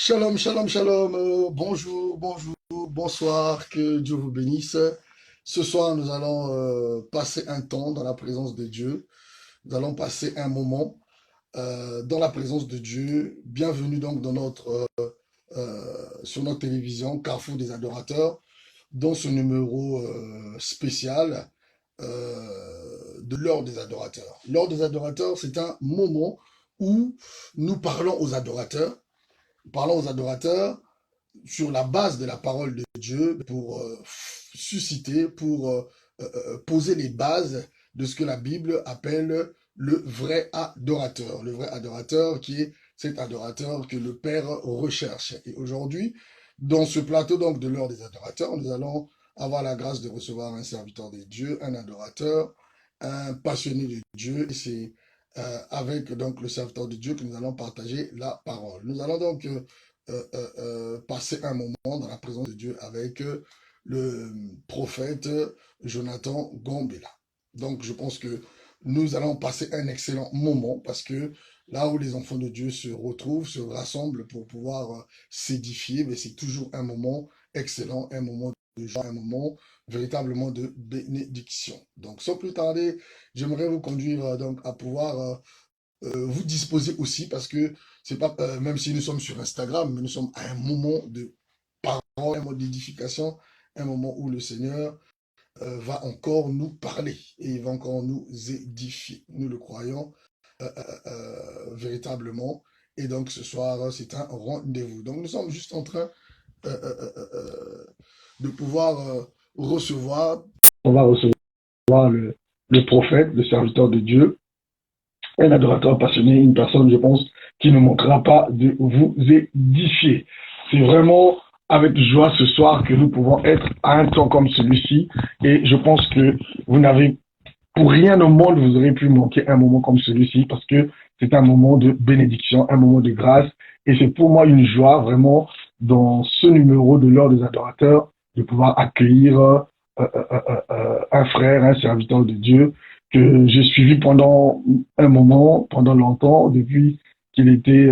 Shalom, shalom, shalom. Bonjour, bonjour, bonsoir. Que Dieu vous bénisse. Ce soir, nous allons passer un temps dans la présence de Dieu. Nous allons passer un moment dans la présence de Dieu. Bienvenue donc dans sur notre télévision Carrefour des adorateurs, dans ce numéro spécial de l'heure des adorateurs. L'heure des adorateurs, c'est un moment où nous parlons aux adorateurs. Parlons aux adorateurs sur la base de la parole de Dieu pour susciter, pour poser les bases de ce que la Bible appelle le vrai adorateur. Le vrai adorateur qui est cet adorateur que le Père recherche. Et aujourd'hui, dans ce plateau donc de l'heure des adorateurs, nous allons avoir la grâce de recevoir un serviteur de Dieu, un adorateur, un passionné de Dieu. Et c'est avec donc le serviteur de Dieu que nous allons partager la parole. Nous allons donc passer un moment dans la présence de Dieu avec le prophète Jonathan Gambela. Donc je pense que nous allons passer un excellent moment parce que là où les enfants de Dieu se retrouvent, se rassemblent pour pouvoir s'édifier, mais c'est toujours un moment excellent, un moment de joie, un moment véritablement de bénédiction. Donc sans plus tarder, j'aimerais vous conduire donc à pouvoir vous disposez aussi parce que c'est pas même si nous sommes sur Instagram, mais nous sommes à un moment de parole, un moment d'édification, un moment où le Seigneur va encore nous parler et il va encore nous édifier. Nous le croyons véritablement. Et donc ce soir, c'est un rendez-vous. Donc nous sommes juste en train euh, euh, euh, euh, de pouvoir recevoir. On va recevoir le prophète, le serviteur de Dieu, un adorateur passionné, une personne, je pense, qui ne manquera pas de vous édifier. C'est vraiment avec joie ce soir que nous pouvons être à un temps comme celui-ci. Et je pense que vous n'avez, pour rien au monde, vous aurez pu manquer un moment comme celui-ci parce que c'est un moment de bénédiction, un moment de grâce. Et c'est pour moi une joie vraiment dans ce numéro de l'heure des adorateurs de pouvoir accueillir un frère, un serviteur de Dieu que j'ai suivi pendant un moment, pendant longtemps, depuis qu'il était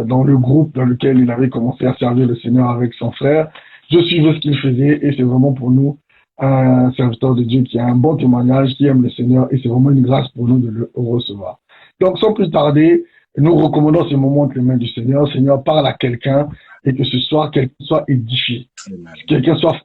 dans le groupe dans lequel il avait commencé à servir le Seigneur avec son frère. Je suivais ce qu'il faisait et c'est vraiment pour nous un serviteur de Dieu qui a un bon témoignage, qui aime le Seigneur et c'est vraiment une grâce pour nous de le recevoir. Donc sans plus tarder, nous recommandons ce moment entre les mains du Seigneur. Seigneur, parle à quelqu'un et que ce soit quelqu'un soit édifié, que quelqu'un soit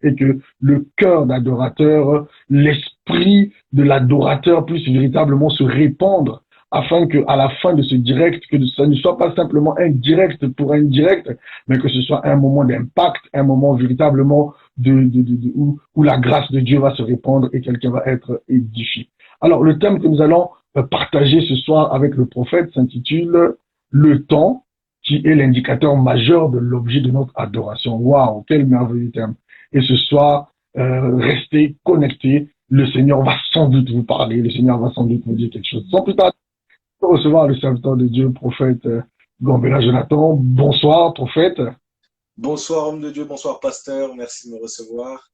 et que le cœur d'adorateur, l'esprit de l'adorateur puisse véritablement se répandre afin que à la fin de ce direct, que ça ne soit pas simplement un direct pour un direct, mais que ce soit un moment d'impact, un moment véritablement où la grâce de Dieu va se répandre et quelqu'un va être édifié. Alors, le thème que nous allons partager ce soir avec le prophète s'intitule Le temps, qui est l'indicateur majeur de l'objet de notre adoration. Waouh, quel merveilleux thème. Et ce soir, restez connectés. Le Seigneur va sans doute vous parler. Le Seigneur va sans doute vous dire quelque chose. Sans plus tarder, recevoir le serviteur de Dieu, prophète Gambela Jonathan. Bonsoir, prophète. Bonsoir, homme de Dieu, bonsoir, pasteur. Merci de me recevoir.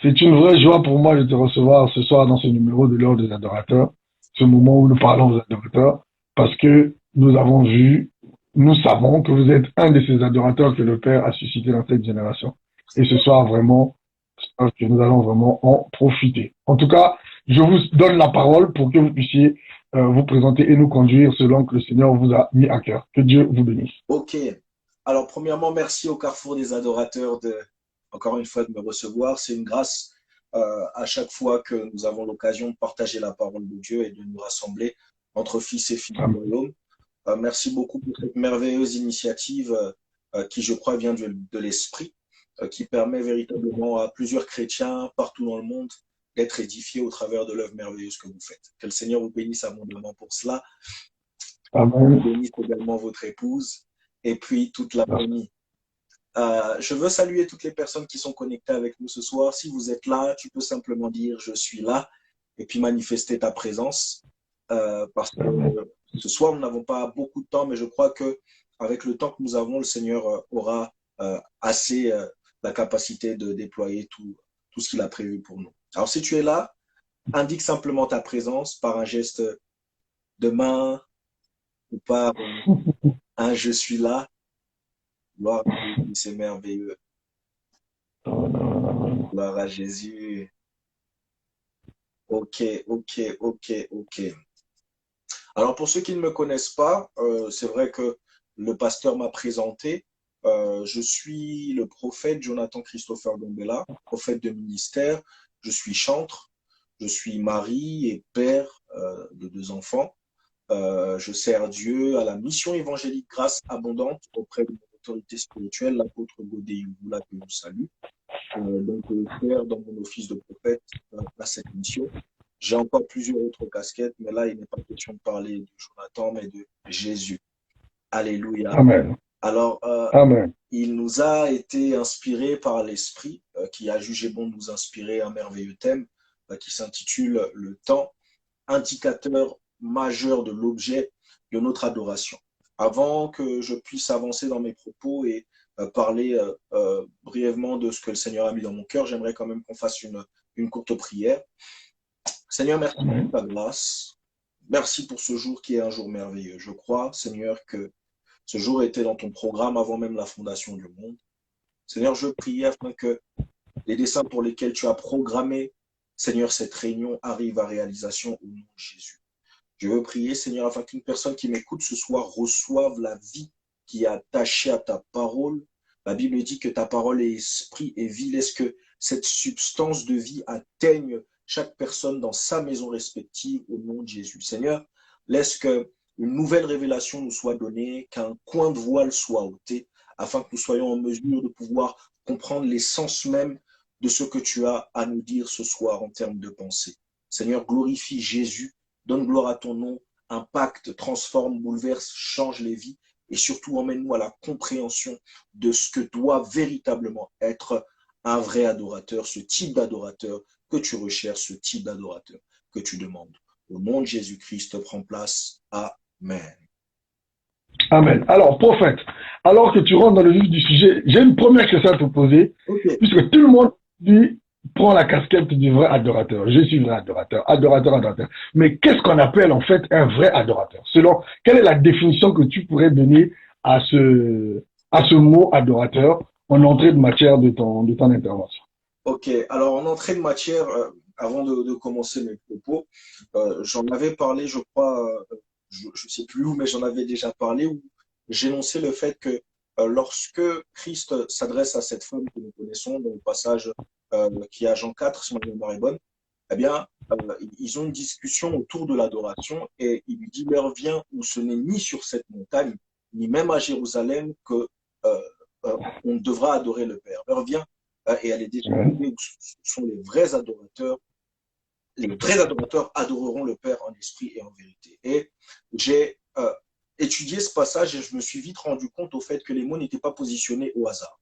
C'est une vraie joie pour moi de te recevoir ce soir dans ce numéro de l'heure des adorateurs, ce moment où nous parlons aux adorateurs, parce que nous avons vu, nous savons que vous êtes un de ces adorateurs que le Père a suscité dans cette génération. Et ce soir, vraiment, que nous allons vraiment en profiter. En tout cas, je vous donne la parole pour que vous puissiez vous présenter et nous conduire selon que le Seigneur vous a mis à cœur. Que Dieu vous bénisse. Ok. Alors, premièrement, merci au Carrefour des adorateurs encore une fois, de me recevoir. C'est une grâce à chaque fois que nous avons l'occasion de partager la parole de Dieu et de nous rassembler entre fils et filles du Amen. royaume. Merci beaucoup pour cette merveilleuse initiative qui, je crois, vient de l'Esprit, qui permet véritablement à plusieurs chrétiens partout dans le monde d'être édifiés au travers de l'œuvre merveilleuse que vous faites. Que le Seigneur vous bénisse abondamment pour cela. Amen. Bénisse également votre épouse et puis toute la famille. Je veux saluer toutes les personnes qui sont connectées avec nous ce soir. Si vous êtes là, tu peux simplement dire je suis là et puis manifester ta présence parce que ce soir nous n'avons pas beaucoup de temps, mais je crois que avec le temps que nous avons, le Seigneur aura assez la capacité de déployer tout ce qu'il a prévu pour nous. Alors si tu es là, indique simplement ta présence par un geste de main ou par un je suis là. Gloire à Jésus, c'est merveilleux. Gloire à Jésus. Ok, ok, ok, ok. Alors, pour ceux qui ne me connaissent pas, c'est vrai que le pasteur m'a présenté. Je suis le prophète Jonathan Christopher Gombella, prophète de ministère. Je suis chantre, je suis mari et père de 2 enfants. Je sers Dieu à la mission évangélique Grâce Abondante auprès de mon autorité spirituelle, l'apôtre Godé Yugula, que je salue. Donc, faire dans mon office de prophète à cette mission. J'ai encore plusieurs autres casquettes, mais là, il n'est pas question de parler de Jonathan, mais de Jésus. Alléluia. Amen. Alors, Amen. il nous a été inspiré par l'Esprit qui a jugé bon de nous inspirer un merveilleux thème qui s'intitule Le temps, indicateur majeur de l'objet de notre adoration. Avant que je puisse avancer dans mes propos et parler brièvement de ce que le Seigneur a mis dans mon cœur, j'aimerais quand même qu'on fasse une courte prière. Seigneur, merci Amen. pour ta grâce. Merci pour ce jour qui est un jour merveilleux. Je crois, Seigneur, que ce jour était dans ton programme avant même la fondation du monde. Seigneur, je prie afin que les desseins pour lesquels tu as programmé, Seigneur, cette réunion arrive à réalisation au nom de Jésus. Je veux prier, Seigneur, afin qu'une personne qui m'écoute ce soir reçoive la vie qui est attachée à ta parole. La Bible dit que ta parole est esprit et vie. Laisse que cette substance de vie atteigne chaque personne dans sa maison respective au nom de Jésus. Seigneur, laisse que une nouvelle révélation nous soit donnée, qu'un coin de voile soit ôté, afin que nous soyons en mesure de pouvoir comprendre l'essence même de ce que tu as à nous dire ce soir en termes de pensée. Seigneur, glorifie Jésus, donne gloire à ton nom, impacte, transforme, bouleverse, change les vies et surtout emmène-nous à la compréhension de ce que doit véritablement être un vrai adorateur, ce type d'adorateur que tu recherches, ce type d'adorateur que tu demandes. Au nom de Jésus-Christ, prends place. Amen. Amen. Alors, prophète, alors que tu rentres dans le vif du sujet, j'ai une première question à te poser, Ok. puisque tout le monde dit, prend la casquette du vrai adorateur. Je suis vrai adorateur, adorateur, adorateur. Mais qu'est-ce qu'on appelle en fait un vrai adorateur? Selon, quelle est la définition que tu pourrais donner à ce mot adorateur en entrée de matière de ton intervention? Ok, alors en entrée de matière, avant de commencer mes propos, j'en avais parlé, je crois, je ne sais plus où, mais j'en avais déjà parlé, où j'énonçais le fait que lorsque Christ s'adresse à cette femme que nous connaissons dans le passage qui est à Jean 4, si ma mémoire est bonne, eh bien, ils ont une discussion autour de l'adoration et il lui dit, l'heure vient où ce n'est ni sur cette montagne, ni même à Jérusalem que on devra adorer le Père. L'heure vient et elle est déjà arrivée où ce sont les vrais adorateurs. Les vrais adorateurs adoreront le Père en esprit et en vérité. Et j'ai étudié ce passage et je me suis vite rendu compte au fait que les mots n'étaient pas positionnés au hasard.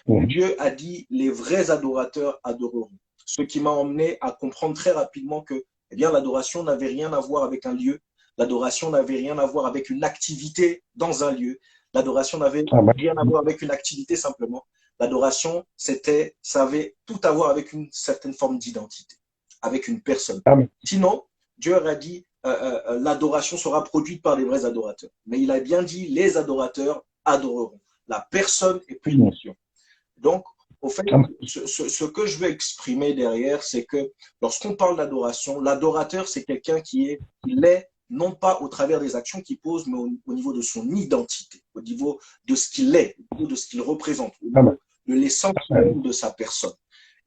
Dieu a dit les vrais adorateurs adoreront. Ce qui m'a emmené à comprendre très rapidement que eh bien, l'adoration n'avait rien à voir avec un lieu. L'adoration n'avait rien à voir avec une activité dans un lieu. L'adoration n'avait rien à voir avec une activité simplement. L'adoration, ça avait tout à voir avec une certaine forme d'identité, avec une personne. Amen. Sinon, Dieu aurait dit l'adoration sera produite par les vrais adorateurs. Mais il a bien dit les adorateurs adoreront. La personne est plus une notion. Donc, au fait, ce que je veux exprimer derrière, c'est que lorsqu'on parle d'adoration, l'adorateur, c'est quelqu'un qui l'est non pas au travers des actions qu'il pose, mais au niveau de son identité, au niveau de ce qu'il est, au niveau de ce qu'il représente, au niveau de l'essence même de sa personne.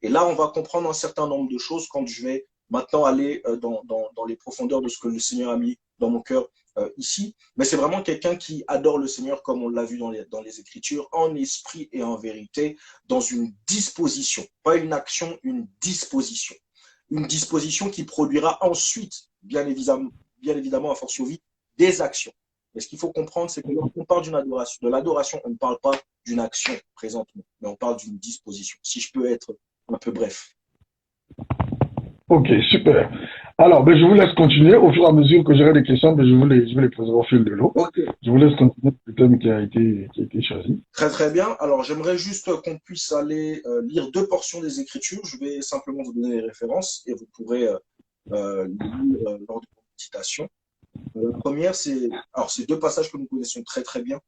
Et là, on va comprendre un certain nombre de choses quand je vais maintenant aller dans les profondeurs de ce que le Seigneur a mis dans mon cœur ici. Mais c'est vraiment quelqu'un qui adore le Seigneur, comme on l'a vu dans les Écritures, en esprit et en vérité, dans une disposition, pas une action, une disposition. Une disposition qui produira ensuite, bien évidemment, à fortiori, des actions. Mais ce qu'il faut comprendre, c'est que lorsqu'on parle de l'adoration, on ne parle pas d'une action présentement, mais on parle d'une disposition. Si je peux être un peu bref. Ok, super. Alors, je vous laisse continuer. Au fur et à mesure que j'aurai des questions, je vous les poserai au fil de l'eau. Okay. Je vous laisse continuer le thème qui a été choisi. Très, très bien. Alors, j'aimerais juste qu'on puisse aller lire 2 portions des Écritures. Je vais simplement vous donner les références et vous pourrez lire lors de vos méditations. La première, c'est 2 passages que nous connaissons très, très bien.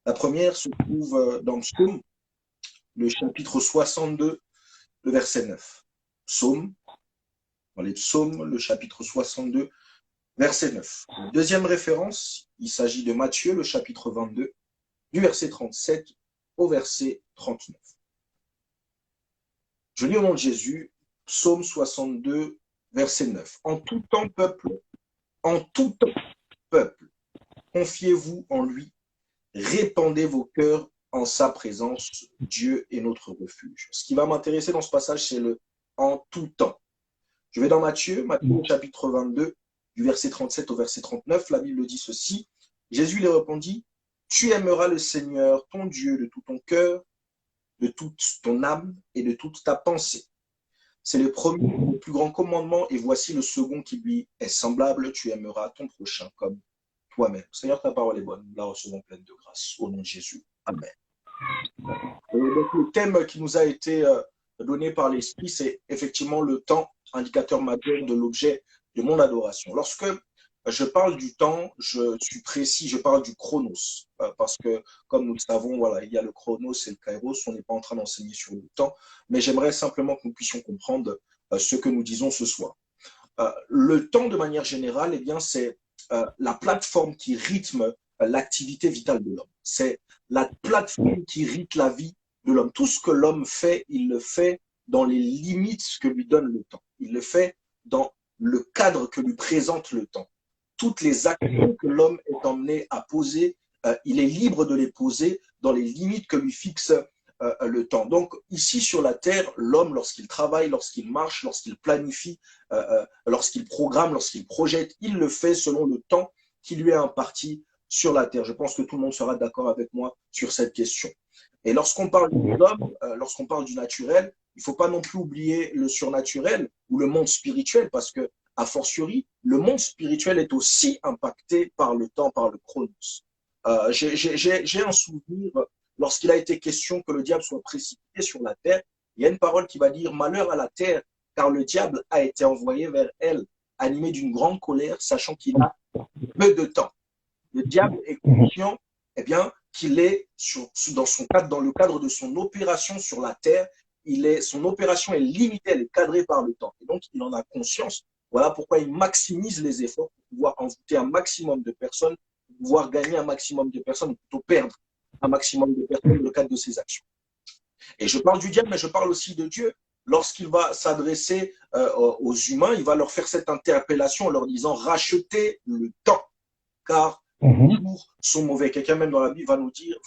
La première se trouve dans le psaume, le chapitre 62, le verset 9. Psaume, dans les psaumes, le chapitre 62, verset 9. La deuxième référence, il s'agit de Matthieu, le chapitre 22, du verset 37 au verset 39. Je lis au nom de Jésus, psaume 62, verset 9. En tout temps, peuple, confiez-vous en lui, répandez vos cœurs en sa présence, Dieu est notre refuge. Ce qui va m'intéresser dans ce passage, c'est le en tout temps. Je vais dans Matthieu chapitre 22, du verset 37 au verset 39. La Bible dit ceci. Jésus lui répondit, tu aimeras le Seigneur, ton Dieu, de tout ton cœur, de toute ton âme et de toute ta pensée. C'est le premier, le plus grand commandement, et voici le second qui lui est semblable, tu aimeras ton prochain comme toi-même. Seigneur, ta parole est bonne, nous la recevons pleine de grâce. Au nom de Jésus. Amen. Donc, le thème qui nous a été donné par l'Esprit, c'est effectivement le temps, indicateur majeur de l'objet de mon adoration. Lorsque je parle du temps, je suis précis, je parle du chronos, parce que comme nous le savons, voilà, il y a le chronos et le kairos, on n'est pas en train d'enseigner sur le temps, mais j'aimerais simplement que nous puissions comprendre ce que nous disons ce soir. Le temps, de manière générale, eh bien, c'est la plateforme qui rythme l'activité vitale de l'homme. C'est la plateforme qui rythme la vie de l'homme. Tout ce que l'homme fait, il le fait dans les limites que lui donne le temps. Il le fait dans le cadre que lui présente le temps. Toutes les actions que l'homme est emmené à poser, il est libre de les poser dans les limites que lui fixe le temps. Donc ici sur la terre, l'homme, lorsqu'il travaille, lorsqu'il marche, lorsqu'il planifie, lorsqu'il programme, lorsqu'il projette, il le fait selon le temps qui lui est imparti sur la terre. Je pense que tout le monde sera d'accord avec moi sur cette question. Et lorsqu'on parle de l'homme, lorsqu'on parle du naturel, il ne faut pas non plus oublier le surnaturel ou le monde spirituel, parce que, a fortiori, le monde spirituel est aussi impacté par le temps, par le chronos. J'ai un souvenir, lorsqu'il a été question que le diable soit précipité sur la terre, il y a une parole qui va dire « Malheur à la terre, car le diable a été envoyé vers elle, animé d'une grande colère, sachant qu'il a peu de temps. » Le diable est conscient, eh bien, qu'il est dans le cadre de son opération sur la terre, son opération est limitée, elle est cadrée par le temps. Et donc, il en a conscience. Voilà pourquoi il maximise les efforts pour pouvoir envoûter un maximum de personnes, pour pouvoir gagner un maximum de personnes, ou plutôt perdre un maximum de personnes dans le cadre de ses actions. Et je parle du diable, mais je parle aussi de Dieu. Lorsqu'il va s'adresser aux humains, il va leur faire cette interpellation en leur disant « Rachetez le temps, car les jours sont mauvais. » Quelqu'un même dans la Bible va nous dire,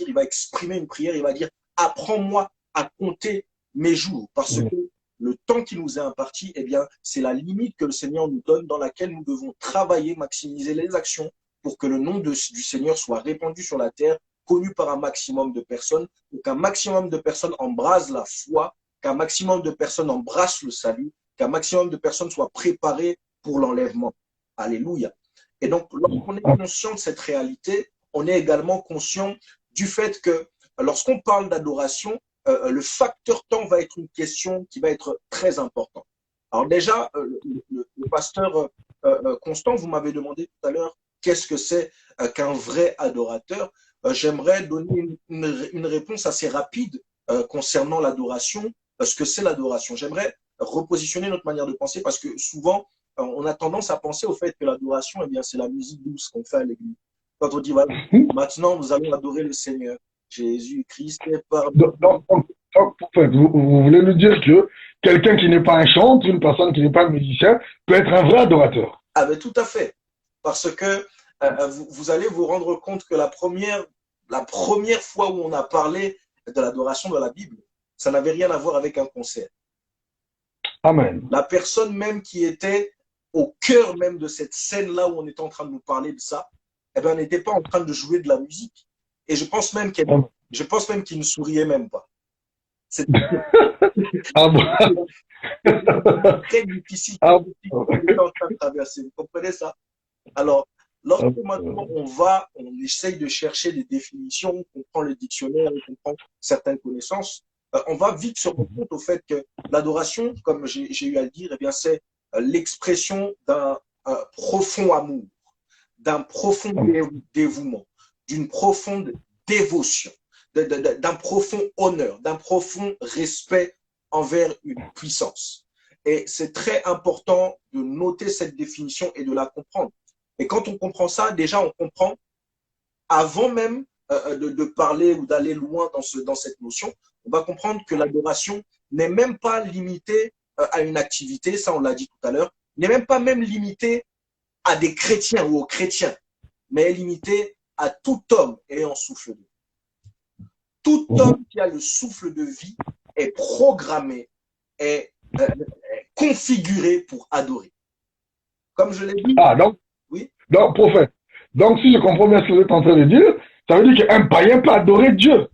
il va exprimer une prière, il va dire « Apprends-moi à compter mes jours, parce que le temps qui nous est imparti, eh bien, c'est la limite que le Seigneur nous donne, dans laquelle nous devons travailler, maximiser les actions pour que le nom du Seigneur soit répandu sur la terre, connu par un maximum de personnes, pour qu'un maximum de personnes embrassent la foi, qu'un maximum de personnes embrassent le salut, qu'un maximum de personnes soient préparées pour l'enlèvement. Alléluia. Et donc, lorsqu'on est conscient de cette réalité, on est également conscient du fait que lorsqu'on parle d'adoration, le facteur temps va être une question qui va être très importante. Alors déjà, le pasteur Constant, vous m'avez demandé tout à l'heure qu'est-ce que c'est qu'un vrai adorateur. J'aimerais donner une réponse assez rapide concernant l'adoration, ce que c'est l'adoration. J'aimerais repositionner notre manière de penser, parce que souvent, on a tendance à penser au fait que l'adoration, eh bien, c'est la musique douce qu'on fait à l'église. Quand on dit, voilà, maintenant, nous allons adorer le Seigneur. Jésus-Christ est pardon. Vous voulez nous dire que quelqu'un qui n'est pas un chanteur, une personne qui n'est pas un musicien, peut être un vrai adorateur? Ah ben tout à fait. Parce que vous allez vous rendre compte que la première fois où on a parlé de l'adoration dans la Bible, ça n'avait rien à voir avec un concert. Amen. La personne même qui était au cœur même de cette scène-là où on était en train de nous parler de ça, eh ben, n'était pas en train de jouer de la musique. Et je pense même qu'il ne souriait même pas. C'est très difficile en train de traverser. Vous comprenez ça? Alors, lorsque maintenant on essaye de chercher des définitions, on prend le dictionnaire, on prend certaines connaissances, on va vite se rendre compte au fait que l'adoration, comme j'ai eu à le dire, eh bien, c'est l'expression d'un profond amour, d'un profond dévouement, d'une profonde dévotion, d'un profond honneur, d'un profond respect envers une puissance. Et c'est très important de noter cette définition et de la comprendre. Et quand on comprend ça, déjà, on comprend, avant même de parler ou d'aller loin dans cette notion, on va comprendre que l'adoration n'est même pas limitée à une activité, ça on l'a dit tout à l'heure, n'est même pas même limitée à des chrétiens ou aux chrétiens, mais est limitée à tout homme ayant souffle de vie. Tout homme qui a le souffle de vie est programmé, est configuré pour adorer. Comme je l'ai dit. Ah, donc, prophète, donc si je comprends bien ce que vous êtes en train de dire, ça veut dire qu'un païen peut adorer Dieu.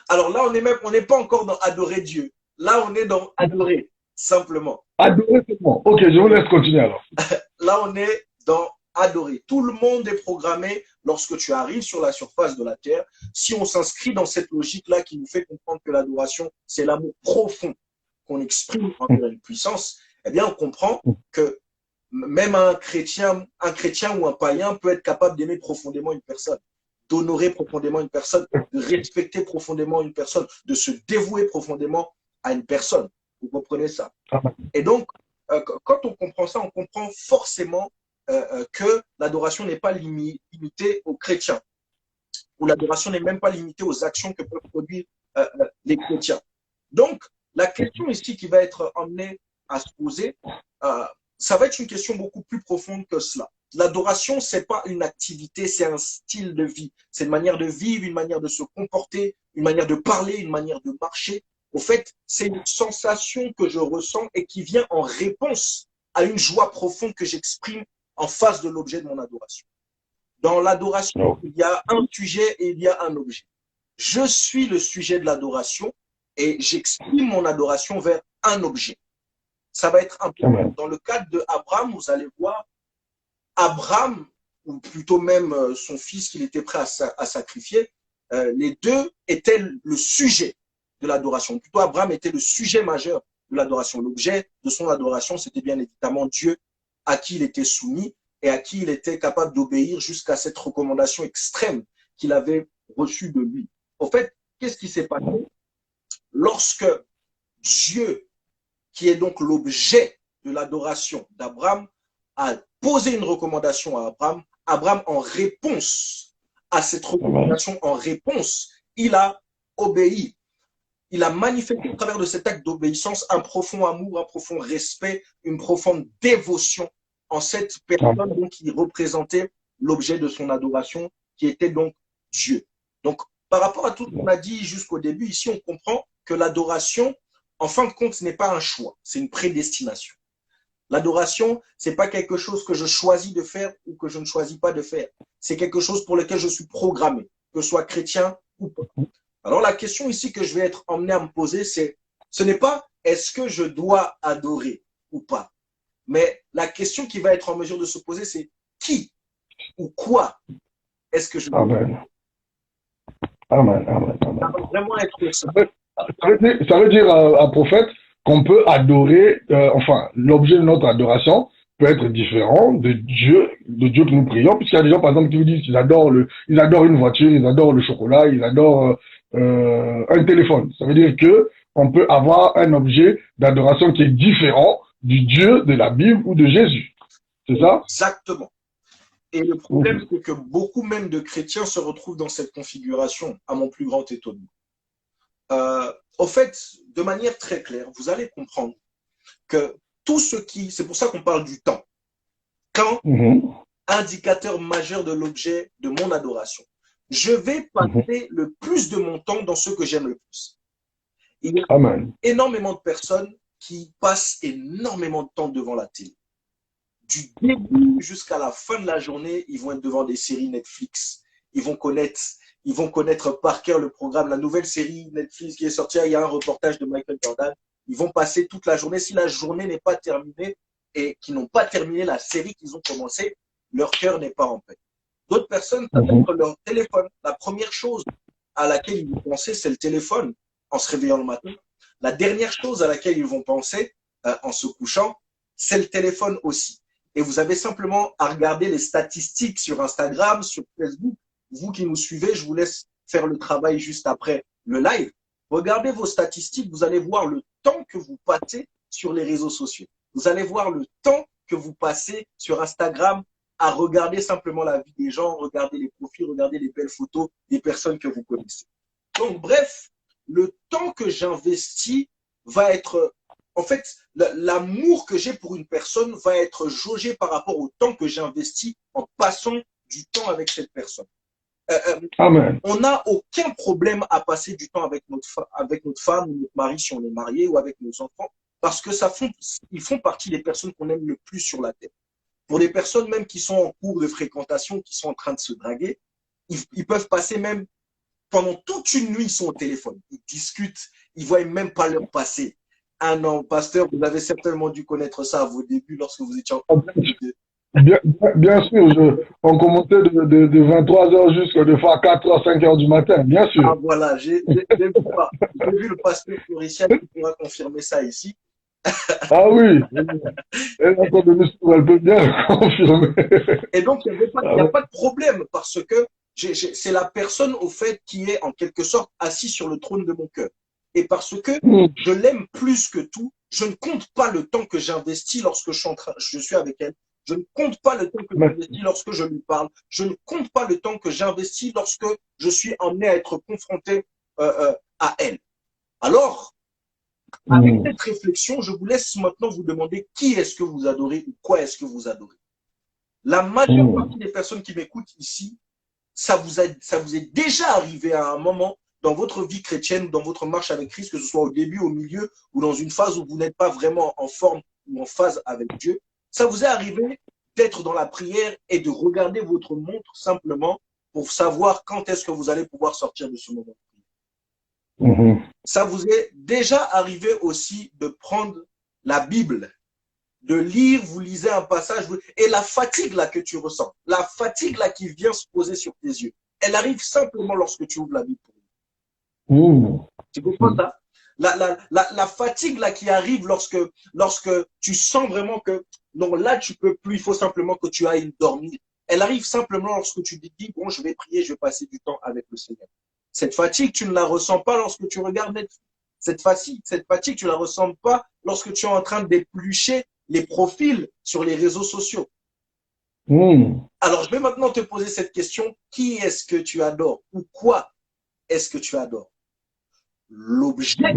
Alors là, on n'est pas encore dans adorer Dieu. Là, on est dans adorer, simplement. Adorer, c'est bon. Ok, je vous laisse continuer alors. Là, on est dans adorer. Tout le monde est programmé lorsque tu arrives sur la surface de la terre. Si on s'inscrit dans cette logique-là qui nous fait comprendre que l'adoration, c'est l'amour profond qu'on exprime envers une puissance, eh bien, on comprend que même un chrétien ou un païen peut être capable d'aimer profondément une personne, d'honorer profondément une personne, de respecter profondément une personne, de se dévouer profondément à une personne. Vous comprenez ça? Et donc, quand on comprend ça, on comprend forcément que l'adoration n'est pas limitée aux chrétiens, ou l'adoration n'est même pas limitée aux actions que peuvent produire les chrétiens. Donc, la question ici qui va être emmenée à se poser, ça va être une question beaucoup plus profonde que cela. L'adoration, c'est pas une activité, c'est un style de vie. C'est une manière de vivre, une manière de se comporter, une manière de parler, une manière de marcher. Au fait, c'est une sensation que je ressens et qui vient en réponse à une joie profonde que j'exprime en face de l'objet de mon adoration. Dans l'adoration, il y a un sujet et il y a un objet. Je suis le sujet de l'adoration et j'exprime mon adoration vers un objet. Ça va être important. Dans le cadre d'Abraham, vous allez voir, Abraham, ou plutôt même son fils qu'il était prêt à sacrifier, les deux étaient le sujet de l'adoration. Plutôt, Abraham était le sujet majeur de l'adoration. L'objet de son adoration, c'était bien évidemment Dieu, à qui il était soumis et à qui il était capable d'obéir jusqu'à cette recommandation extrême qu'il avait reçue de lui. En fait, qu'est-ce qui s'est passé lorsque Dieu, qui est donc l'objet de l'adoration d'Abraham, a posé une recommandation à Abraham, Abraham, en réponse à cette recommandation, en réponse, il a obéi. Il a manifesté au travers de cet acte d'obéissance un profond amour, un profond respect, une profonde dévotion en cette personne donc, qui représentait l'objet de son adoration, qui était donc Dieu. Donc, par rapport à tout ce qu'on a dit jusqu'au début, ici, on comprend que l'adoration, en fin de compte, ce n'est pas un choix, c'est une prédestination. L'adoration, ce n'est pas quelque chose que je choisis de faire ou que je ne choisis pas de faire. C'est quelque chose pour lequel je suis programmé, que je sois chrétien ou pas. Alors la question ici que je vais être emmené à me poser, c'est, ce n'est pas est-ce que je dois adorer ou pas, mais la question qui va être en mesure de se poser, c'est qui ou quoi est-ce que je dois adorer. Amen. Ça va vraiment être ça. Ça veut dire un prophète, qu'on peut adorer, l'objet de notre adoration peut être différent de Dieu que nous prions, puisqu'il y a des gens, par exemple, qui vous disent qu'ils adorent une voiture, ils adorent le chocolat, ils adorent un téléphone. Ça veut dire que on peut avoir un objet d'adoration qui est différent du Dieu de la Bible ou de Jésus. C'est ça? Exactement. Et le problème, c'est que beaucoup même de chrétiens se retrouvent dans cette configuration, à mon plus grand étonnement. Au fait, de manière très claire, vous allez comprendre que tout ce qui, c'est pour ça qu'on parle du temps, quand indicateur majeur de l'objet de mon adoration, je vais passer le plus de mon temps dans ce que j'aime le plus. Il y a énormément de personnes qui passent énormément de temps devant la télé. Du début jusqu'à la fin de la journée, ils vont être devant des séries Netflix. Ils vont connaître par cœur le programme, la nouvelle série Netflix qui est sortie. Il y a un reportage de Michael Jordan. Ils vont passer toute la journée. Si la journée n'est pas terminée et qu'ils n'ont pas terminé la série qu'ils ont commencé, leur cœur n'est pas en paix. D'autres personnes, ça va être leur téléphone. La première chose à laquelle ils vont penser, c'est le téléphone en se réveillant le matin. La dernière chose à laquelle ils vont penser en se couchant, c'est le téléphone aussi. Et vous avez simplement à regarder les statistiques sur Instagram, sur Facebook, vous qui nous suivez, je vous laisse faire le travail juste après le live. Regardez vos statistiques, vous allez voir le temps que vous passez sur les réseaux sociaux. Vous allez voir le temps que vous passez sur Instagram à regarder simplement la vie des gens, regarder les profils, regarder les belles photos des personnes que vous connaissez. Donc, bref, le temps que j'investis va être, en fait, l'amour que j'ai pour une personne va être jaugé par rapport au temps que j'investis en passant du temps avec cette personne. Amen. On n'a aucun problème à passer du temps avec notre femme ou notre mari si on est marié ou avec nos enfants, parce que ils font partie des personnes qu'on aime le plus sur la terre. Pour les personnes même qui sont en cours de fréquentation, qui sont en train de se draguer, ils peuvent passer même pendant toute une nuit, ils sont au téléphone. Ils discutent, ils ne voient même pas leur passé. Ah non, pasteur, vous avez certainement dû connaître ça à vos débuts lorsque vous étiez en Bien sûr, on commençait de 23h jusqu'à de fois 4h, 5h du matin, bien sûr. Ah voilà, j'ai vu le pasteur Florician qui pourra confirmer ça ici. Ah oui, elle peut bien le confirmer. Et donc, il n'y a pas de problème parce que c'est la personne au fait qui est en quelque sorte assis sur le trône de mon cœur. Et parce que je l'aime plus que tout, je ne compte pas le temps que j'investis lorsque je suis avec elle. Je ne compte pas le temps que j'investis lorsque je lui parle. Je ne compte pas le temps que j'investis lorsque je suis amené à être confronté à elle. Alors, avec cette réflexion, je vous laisse maintenant vous demander qui est-ce que vous adorez ou quoi est-ce que vous adorez. La majeure partie des personnes qui m'écoutent ici, ça vous est déjà arrivé à un moment dans votre vie chrétienne, dans votre marche avec Christ, que ce soit au début, au milieu ou dans une phase où vous n'êtes pas vraiment en forme ou en phase avec Dieu. Ça vous est arrivé d'être dans la prière et de regarder votre montre simplement pour savoir quand est-ce que vous allez pouvoir sortir de ce moment. Ça vous est déjà arrivé aussi de prendre la Bible, de lire, vous lisez un passage, et la fatigue là que tu ressens, la fatigue là qui vient se poser sur tes yeux, elle arrive simplement lorsque tu ouvres la Bible. Tu comprends ça? La fatigue là qui arrive lorsque tu sens vraiment que non, là tu peux plus, il faut simplement que tu ailles dormir. Elle arrive simplement lorsque tu te dis bon, je vais prier, je vais passer du temps avec le Seigneur. Cette fatigue, tu ne la ressens pas lorsque tu regardes Netflix. Cette fatigue, tu ne la ressens pas lorsque tu es en train d'éplucher les profils sur les réseaux sociaux. Alors, je vais maintenant te poser cette question. Qui est-ce que tu adores ou quoi est-ce que tu adores? L'objet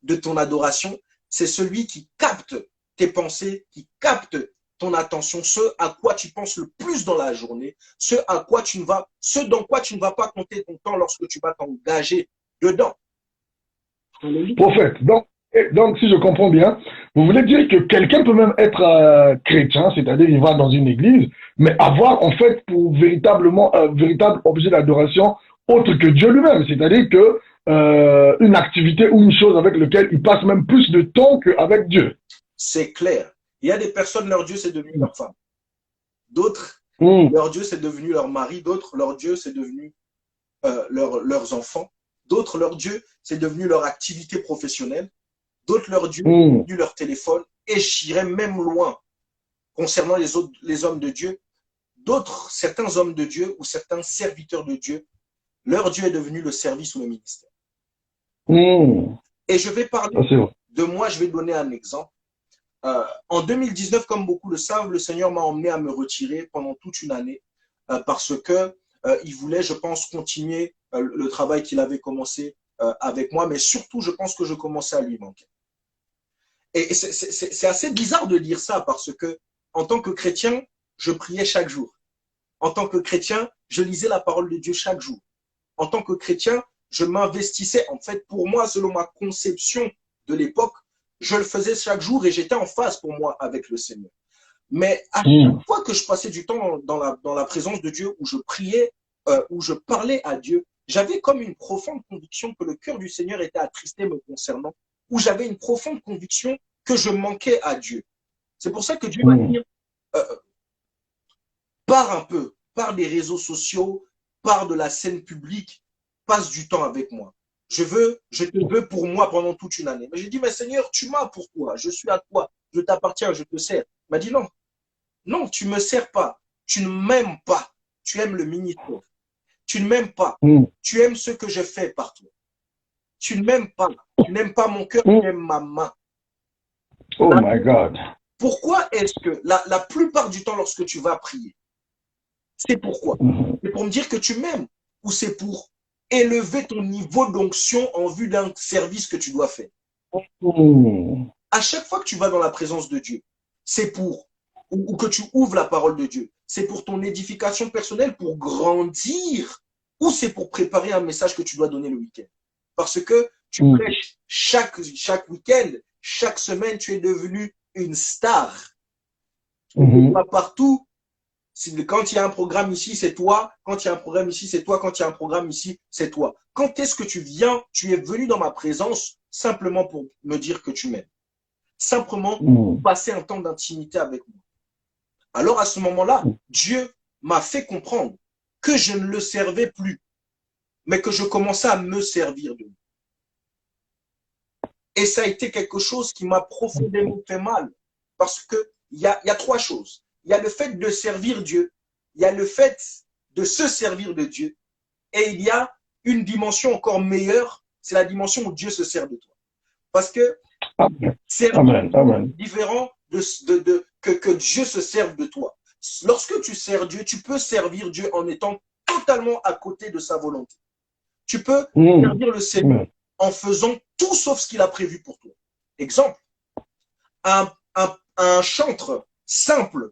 de ton adoration, c'est celui qui capte tes pensées, qui capte ton attention, ce à quoi tu penses le plus dans la journée, ce dans quoi tu ne vas pas compter ton temps lorsque tu vas t'engager dedans. Prophète, donc, si je comprends bien, vous voulez dire que quelqu'un peut même être chrétien, c'est-à-dire il va dans une église, mais avoir en fait pour véritablement un véritable objet d'adoration autre que Dieu lui-même, c'est-à-dire que une activité ou une chose avec laquelle il passe même plus de temps qu'avec Dieu. C'est clair. Il y a des personnes, leur Dieu, c'est devenu leur femme. D'autres, leur Dieu, c'est devenu leur mari. D'autres, leur Dieu, c'est devenu leurs enfants. D'autres, leur Dieu, c'est devenu leur activité professionnelle. D'autres, leur Dieu, c'est devenu leur téléphone. Et j'irais même loin concernant les hommes de Dieu. D'autres, certains hommes de Dieu ou certains serviteurs de Dieu, leur Dieu est devenu le service ou le ministère. Et je vais parler de moi, je vais donner un exemple. En 2019, comme beaucoup le savent, le Seigneur m'a emmené à me retirer pendant toute une année parce que il voulait, je pense, continuer le travail qu'il avait commencé avec moi, mais surtout, je pense que je commençais à lui manquer. Et c'est assez bizarre de dire ça parce que, en tant que chrétien, je priais chaque jour. En tant que chrétien, je lisais la parole de Dieu chaque jour. En tant que chrétien, je m'investissais, en fait, pour moi, selon ma conception de l'époque, je le faisais chaque jour et j'étais en phase pour moi avec le Seigneur. Mais à chaque fois que je passais du temps dans la présence de Dieu, où je priais, où je parlais à Dieu, j'avais comme une profonde conviction que le cœur du Seigneur était attristé me concernant, où j'avais une profonde conviction que je manquais à Dieu. C'est pour ça que Dieu m'a dit, pars un peu, pars des réseaux sociaux, pars de la scène publique, passe du temps avec moi. Je te veux pour moi pendant toute une année. Mais j'ai dit, mais Seigneur, tu m'as pour toi, je suis à toi, je t'appartiens, je te sers. Il m'a dit, non, tu ne me sers pas, tu ne m'aimes pas, tu aimes le ministère. Tu ne m'aimes pas. Mm. Tu aimes ce que je fais par toi. Tu ne m'aimes pas. Tu n'aimes pas mon cœur, Mm. tu aimes ma main. Oh La- my God. Pourquoi est-ce que la plupart du temps, lorsque tu vas prier, c'est pourquoi? Mhm. C'est pour me dire que tu m'aimes ou c'est pour élever ton niveau d'onction en vue d'un service que tu dois faire? Mm. À chaque fois que tu vas dans la présence de Dieu, c'est pour, ou que tu ouvres la parole de Dieu, c'est pour ton édification personnelle, pour grandir, ou c'est pour préparer un message que tu dois donner le week-end? Parce que tu Mm. prêches chaque week-end, chaque semaine, tu es devenu une star. Tu n'es Mhm. pas partout. Quand il y a un programme ici, c'est toi. Quand il y a un programme ici, c'est toi. Quand il y a un programme ici, c'est toi. Quand est-ce que tu viens, tu es venu dans ma présence simplement pour me dire que tu m'aimes? Simplement Mm. passer un temps d'intimité avec moi. Alors à ce moment-là, Dieu m'a fait comprendre que je ne le servais plus, mais que je commençais à me servir de lui. Et ça a été quelque chose qui m'a profondément fait mal. Parce qu'il y a trois choses. Il y a le fait de servir Dieu, il y a le fait de se servir de Dieu, et il y a une dimension encore meilleure, c'est la dimension où Dieu se sert de toi. Parce que Amen. servir Amen. Dieu Amen. est différent que Dieu se serve de toi. Lorsque tu sers Dieu, tu peux servir Dieu en étant totalement à côté de sa volonté. Tu peux Mm. servir le Seigneur Amen. en faisant tout sauf ce qu'il a prévu pour toi. Exemple, un chantre simple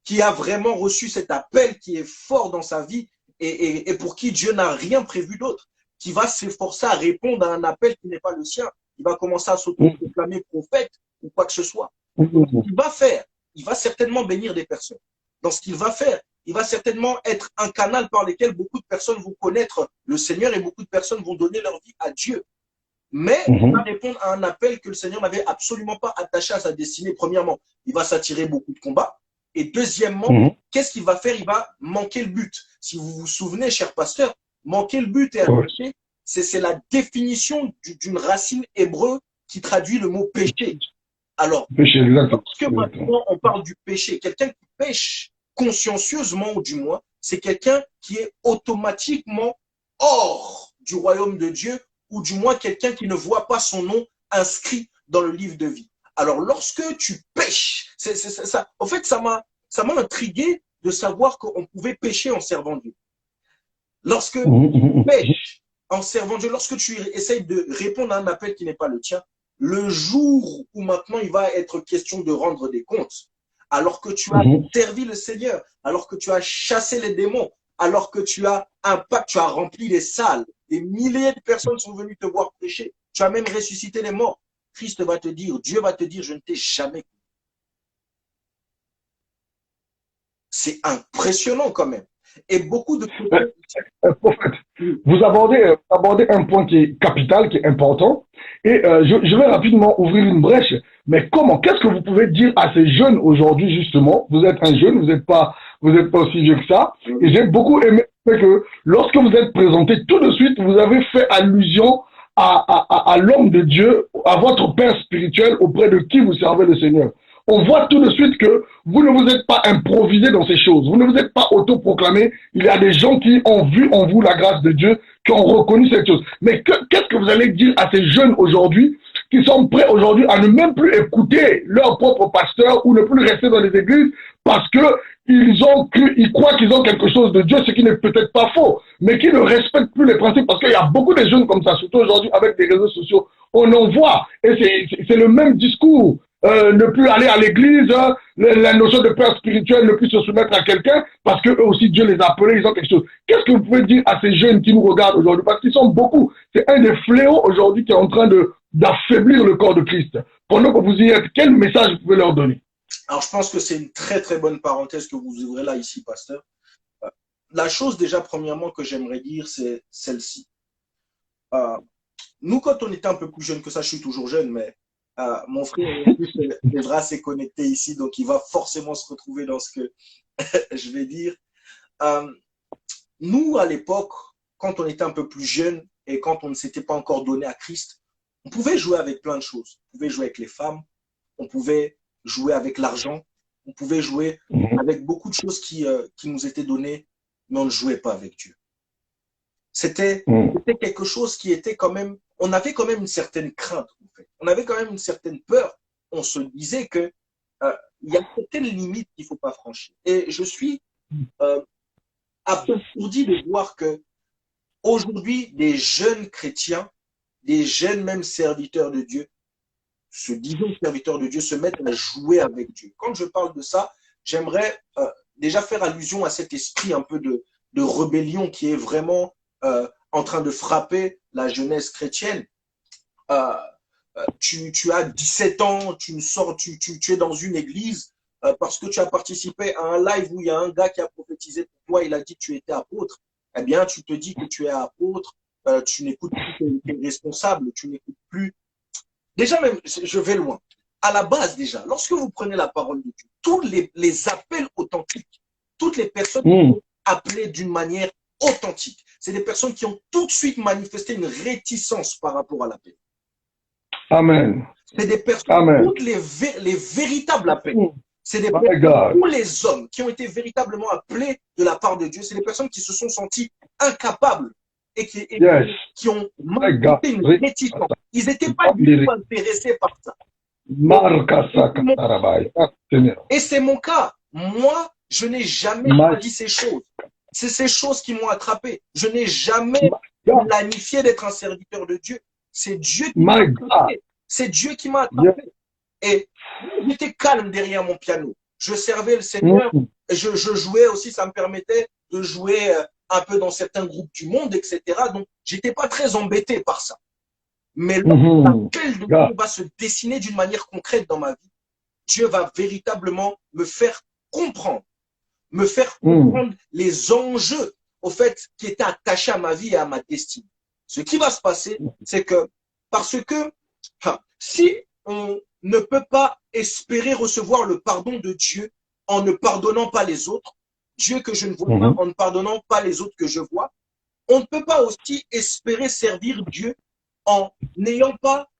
qui a vraiment reçu cet appel qui est fort dans sa vie et pour qui Dieu n'a rien prévu d'autre, qui va s'efforcer à répondre à un appel qui n'est pas le sien, il va commencer à Mm. s'auto-proclamer prophète ou quoi que ce soit. Donc, ce Mm. qu'il va faire, il va certainement bénir des personnes. Dans ce qu'il va faire, il va certainement être un canal par lequel beaucoup de personnes vont connaître le Seigneur et beaucoup de personnes vont donner leur vie à Dieu. Mais il va Mhm. répondre à un appel que le Seigneur n'avait absolument pas attaché à sa destinée. Premièrement, il va s'attirer beaucoup de combats. Et deuxièmement, Mhm. qu'est-ce qu'il va faire? Il va manquer le but. Si vous vous souvenez, cher pasteur, manquer le but et Ouais. attacher, c'est la définition d'une racine hébreu qui traduit le mot péché. Alors, Péché, exactement. lorsque Exactement. maintenant on parle du péché, quelqu'un qui pêche consciencieusement ou du moins, c'est quelqu'un qui est automatiquement hors du royaume de Dieu ou du moins quelqu'un qui ne voit pas son nom inscrit dans le livre de vie. Alors lorsque tu pêches, c'est ça. En fait, ça m'a intrigué de savoir qu'on pouvait pêcher en servant Dieu. Lorsque Mhm. tu Mhm. pêches en servant Dieu, lorsque tu essayes de répondre à un appel qui n'est pas le tien, le jour où maintenant il va être question de rendre des comptes, alors que tu as Mhm. servi le Seigneur, alors que tu as chassé les démons, alors que tu as tu as rempli les salles, des milliers de personnes sont venues te voir prêcher, tu as même ressuscité les morts. Christ va te dire, Dieu va te dire, je ne t'ai jamais. C'est impressionnant quand même. Et beaucoup de Ouais. chrétiens. Prophète, vous abordez un point qui est capital, qui est important, et je vais rapidement ouvrir une brèche. Mais comment, qu'est-ce que vous pouvez dire à ces jeunes aujourd'hui, justement? Vous êtes un jeune, vous êtes pas aussi vieux que ça, et j'ai beaucoup aimé le fait que lorsque vous êtes présenté, tout de suite, vous avez fait allusion à l'homme de Dieu, à votre père spirituel auprès de qui vous servez le Seigneur. On voit tout de suite que vous ne vous êtes pas improvisé dans ces choses. Vous ne vous êtes pas autoproclamé. Il y a des gens qui ont vu en vous la grâce de Dieu, qui ont reconnu cette chose. Mais qu'est-ce que vous allez dire à ces jeunes aujourd'hui qui sont prêts aujourd'hui à ne même plus écouter leur propre pasteur ou ne plus rester dans les églises parce que ils croient qu'ils ont quelque chose de Dieu, ce qui n'est peut-être pas faux, mais qui ne respectent plus les principes parce qu'il y a beaucoup de jeunes comme ça, surtout aujourd'hui avec les réseaux sociaux. On en voit et c'est le même discours. Ne plus aller à l'église, la notion de père spirituel, ne plus se soumettre à quelqu'un, parce que eux aussi Dieu les a appelés, ils ont quelque chose. Qu'est-ce que vous pouvez dire à ces jeunes qui nous regardent aujourd'hui? Parce qu'ils sont beaucoup. C'est un des fléaux aujourd'hui qui est en train d'affaiblir le corps de Christ. Pendant que vous y êtes, quel message vous pouvez leur donner? Alors, je pense que c'est une très, très bonne parenthèse que vous ouvrez là, ici, pasteur. La chose, déjà, premièrement, que j'aimerais dire, c'est celle-ci. Euh, nous, quand on était un peu plus jeune que ça, je suis toujours jeune, mais mon frère devra s'est connecté ici, donc il va forcément se retrouver dans ce que je vais dire. Euh, nous, à l'époque, quand on était un peu plus jeune et quand on ne s'était pas encore donné à Christ, on pouvait jouer avec plein de choses. On pouvait jouer avec les femmes, on pouvait jouer avec l'argent, on pouvait jouer avec beaucoup de choses qui nous étaient données, mais on ne jouait pas avec Dieu. C'était quelque chose qui était quand même, on avait quand même une certaine crainte, en fait. On avait quand même une certaine peur. On se disait que il y a certaines limites qu'il ne faut pas franchir. Et je suis abasourdi de voir que aujourd'hui, des jeunes chrétiens, des jeunes même serviteurs de Dieu, se disant serviteurs de Dieu, se mettent à jouer avec Dieu. Quand je parle de ça, j'aimerais déjà faire allusion à cet esprit un peu de rébellion qui est vraiment en train de frapper la jeunesse chrétienne. Euh, tu as 17 ans, tu sors, tu es dans une église parce que tu as participé à un live où il y a un gars qui a prophétisé pour toi, il a dit que tu étais apôtre. Eh bien, tu te dis que tu es apôtre, tu n'écoutes plus tes responsables, tu n'écoutes plus. Déjà, même, je vais loin. À la base, déjà, lorsque vous prenez la parole de Dieu, tous les appels authentiques, toutes les personnes qui sont appelées d'une manière authentique, c'est des personnes qui ont tout de suite manifesté une réticence par rapport à l'appel. Amen. C'est des personnes, toutes les véritables appels. C'est des personnes, tous les hommes qui ont été véritablement appelés de la part de Dieu, c'est des personnes qui se sont senties incapables et qui ont manifesté une réticence. Ils n'étaient pas du tout intéressés par ça. Et c'est mon cas. Moi, je n'ai jamais dit ces choses. C'est ces choses qui m'ont attrapé. Je n'ai jamais planifié d'être un serviteur de Dieu. C'est Dieu qui m'a attrapé. C'est Dieu qui m'a attrapé. Et j'étais calme derrière mon piano. Je servais le Seigneur. Je jouais aussi, ça me permettait de jouer un peu dans certains groupes du monde, etc. Donc, j'étais pas très embêté par ça. Mais l'appel de Dieu va se dessiner d'une manière concrète dans ma vie. Dieu va véritablement me faire comprendre les enjeux, au fait, qui étaient attachés à ma vie et à ma destinée. Ce qui va se passer, c'est que, parce que, si on ne peut pas espérer recevoir le pardon de Dieu en ne pardonnant pas les autres, Dieu que je ne vois pas, en ne pardonnant pas les autres que je vois, on ne peut pas aussi espérer servir Dieu en n'ayant pas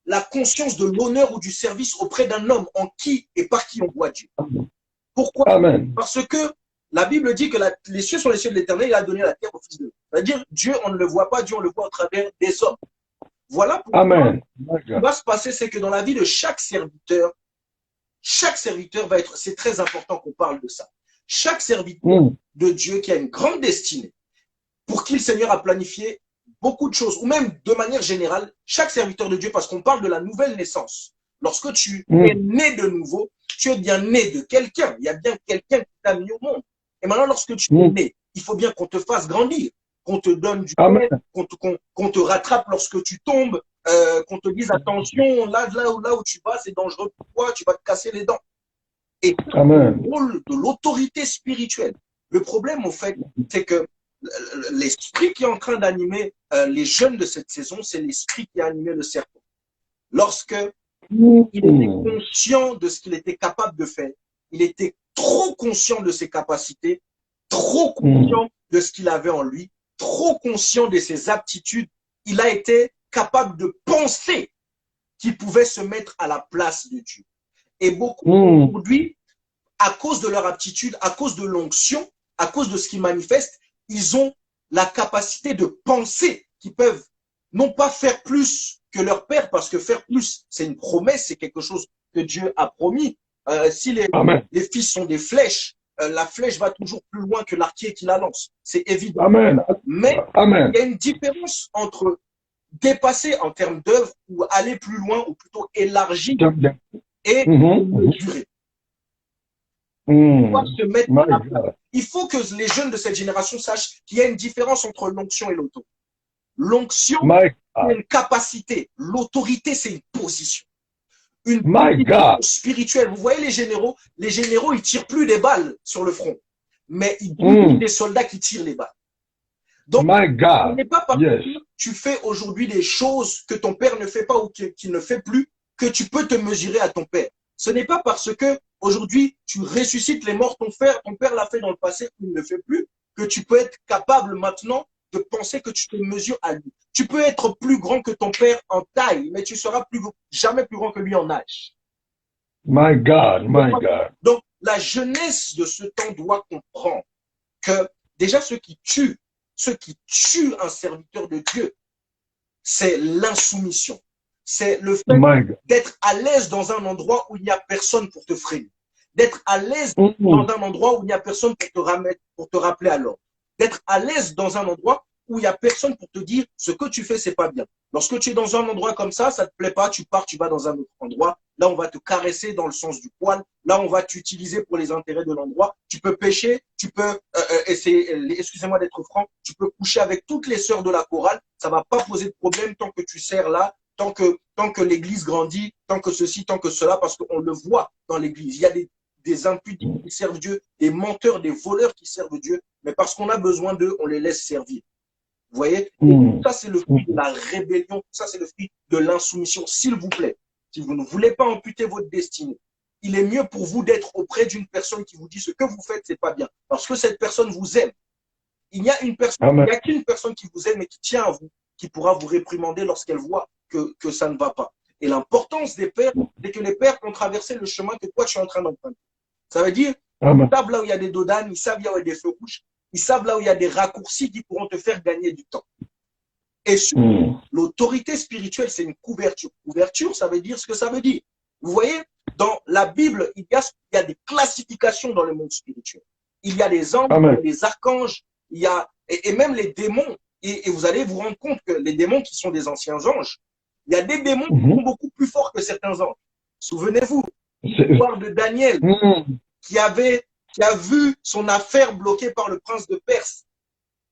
la conscience de l'honneur ou du service auprès d'un homme en qui et par qui on voit Dieu. Pourquoi? Amen. Parce que la Bible dit que les cieux sont les cieux de l'Éternel, il a donné la terre au Fils de l'homme. C'est-à-dire, Dieu, on ne le voit pas, Dieu, on le voit au travers des hommes. Voilà pourquoi ce qui va se passer, c'est que dans la vie de chaque serviteur va être, c'est très important qu'on parle de ça. Chaque serviteur de Dieu qui a une grande destinée, pour qui le Seigneur a planifié beaucoup de choses, ou même de manière générale, chaque serviteur de Dieu, parce qu'on parle de la nouvelle naissance. Lorsque tu es né de nouveau, tu es bien né de quelqu'un. Il y a bien quelqu'un qui t'a mis au monde. Et maintenant, lorsque tu es né, il faut bien qu'on te fasse grandir, qu'on te donne du aide, qu'on te rattrape lorsque tu tombes, qu'on te dise attention, là où tu vas, c'est dangereux pour toi, tu vas te casser les dents. Et le rôle de l'autorité spirituelle. Le problème, au fait, c'est que l'esprit qui est en train d'animer les jeunes de cette saison, c'est l'esprit qui a animé le serpent. Lorsque il était conscient de ce qu'il était capable de faire, il était trop conscient de ses capacités, trop conscient de ce qu'il avait en lui, trop conscient de ses aptitudes. Il a été capable de penser qu'il pouvait se mettre à la place de Dieu. Et beaucoup aujourd'hui, à cause de leur aptitude, à cause de l'onction, à cause de ce qu'ils manifestent, ils ont la capacité de penser qu'ils peuvent non pas faire plus que leur père, parce que faire plus, c'est une promesse, c'est quelque chose que Dieu a promis. Si les fils sont des flèches, la flèche va toujours plus loin que l'arquier qui la lance. C'est évident. Mais il y a une différence entre dépasser en termes d'œuvre ou aller plus loin, ou plutôt élargir et mesurer. Se mettre à la place. Il faut que les jeunes de cette génération sachent qu'il y a une différence entre l'onction et l'autorité. L'onction, c'est une capacité. L'autorité, c'est une position. Une position spirituelle. Vous voyez les généraux, ils tirent plus des balles sur le front, mais ils dirigent des soldats qui tirent les balles. Donc, ce n'est pas parce que tu fais aujourd'hui des choses que ton père ne fait pas ou qu'il ne fait plus que tu peux te mesurer à ton père. Ce n'est pas parce que aujourd'hui tu ressuscites les morts, ton père l'a fait dans le passé, il ne le fait plus, que tu peux être capable maintenant de penser que tu te mesures à lui. Tu peux être plus grand que ton père en taille, mais tu seras jamais plus grand que lui en âge. My God. Donc, la jeunesse de ce temps doit comprendre que déjà ceux qui tuent ce qui tue un serviteur de Dieu, c'est l'insoumission. C'est le fait d'être à l'aise dans un endroit où il n'y a personne pour te freiner. D'être à l'aise dans un endroit où il n'y a personne pour te rappeler à l'ordre. D'être à l'aise dans un endroit où il n'y a personne pour te dire ce que tu fais, c'est pas bien. Lorsque tu es dans un endroit comme ça te plaît pas, tu pars, tu vas dans un autre endroit. Là, on va te caresser dans le sens du poil. Là, on va t'utiliser pour les intérêts de l'endroit. Tu peux pêcher, tu peux essayer, excusez-moi d'être franc, tu peux coucher avec toutes les sœurs de la chorale. Ça va pas poser de problème tant que tu sers là, tant que l'église grandit, tant que ceci, tant que cela, parce qu'on le voit dans l'église. Il y a des impudiques qui servent Dieu, des menteurs, des voleurs qui servent Dieu, mais parce qu'on a besoin d'eux, on les laisse servir. Vous voyez? Et tout ça, c'est le fruit de la rébellion, tout ça, c'est le fruit de l'insoumission. S'il vous plaît, si vous ne voulez pas amputer votre destinée, il est mieux pour vous d'être auprès d'une personne qui vous dit ce que vous faites, c'est pas bien, parce que cette personne vous aime. Il n'y a qu'une personne qui vous aime et qui tient à vous, qui pourra vous réprimander lorsqu'elle voit que ça ne va pas. Et l'importance des pères, c'est que les pères ont traversé le chemin que toi, tu es en train d'emprunter. Ça veut dire, ils savent là où il y a des dodanes, ils savent là où il y a des feux rouges, ils savent là où il y a des raccourcis qui pourront te faire gagner du temps. Et surtout, l'autorité spirituelle, c'est une couverture. Couverture, ça veut dire ce que ça veut dire. Vous voyez, dans la Bible, il y a des classifications dans le monde spirituel. Il y a les anges, il y a les archanges, il y a, et même les démons. Et vous allez vous rendre compte que les démons qui sont des anciens anges, il y a des démons qui sont beaucoup plus forts que certains anges. Souvenez-vous, l'histoire de Daniel, qui a vu son affaire bloquée par le prince de Perse,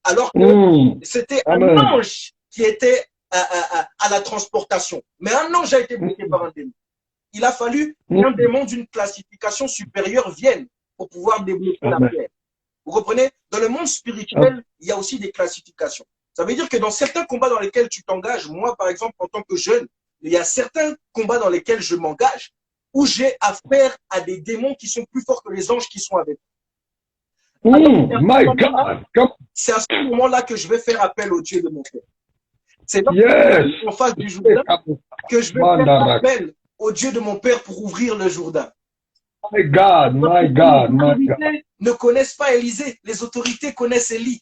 alors que c'était un ange qui était à la transportation. Mais un ange a été bloqué par un démon. Il a fallu qu'un démon d'une classification supérieure vienne pour pouvoir débloquer l'affaire. Vous comprenez? Dans le monde spirituel, il y a aussi des classifications. Ça veut dire que dans certains combats dans lesquels tu t'engages, moi par exemple en tant que jeune, il y a certains combats dans lesquels je m'engage où j'ai affaire à des démons qui sont plus forts que les anges qui sont avec moi. C'est à ce moment-là que je vais faire appel au Dieu de mon père. C'est en face du Jourdain que je vais faire appel au Dieu de mon père pour ouvrir le Jourdain. My God. Ne connaissent pas Élisée, les autorités connaissent Élie.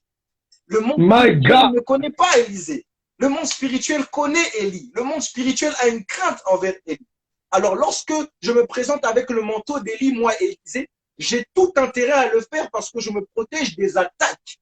Le monde spirituel ne connaît pas Élisée. Le monde spirituel connaît Élie. Le monde spirituel a une crainte envers Élie. Alors, lorsque je me présente avec le manteau d'Élie, moi, Élisée, j'ai tout intérêt à le faire parce que je me protège des attaques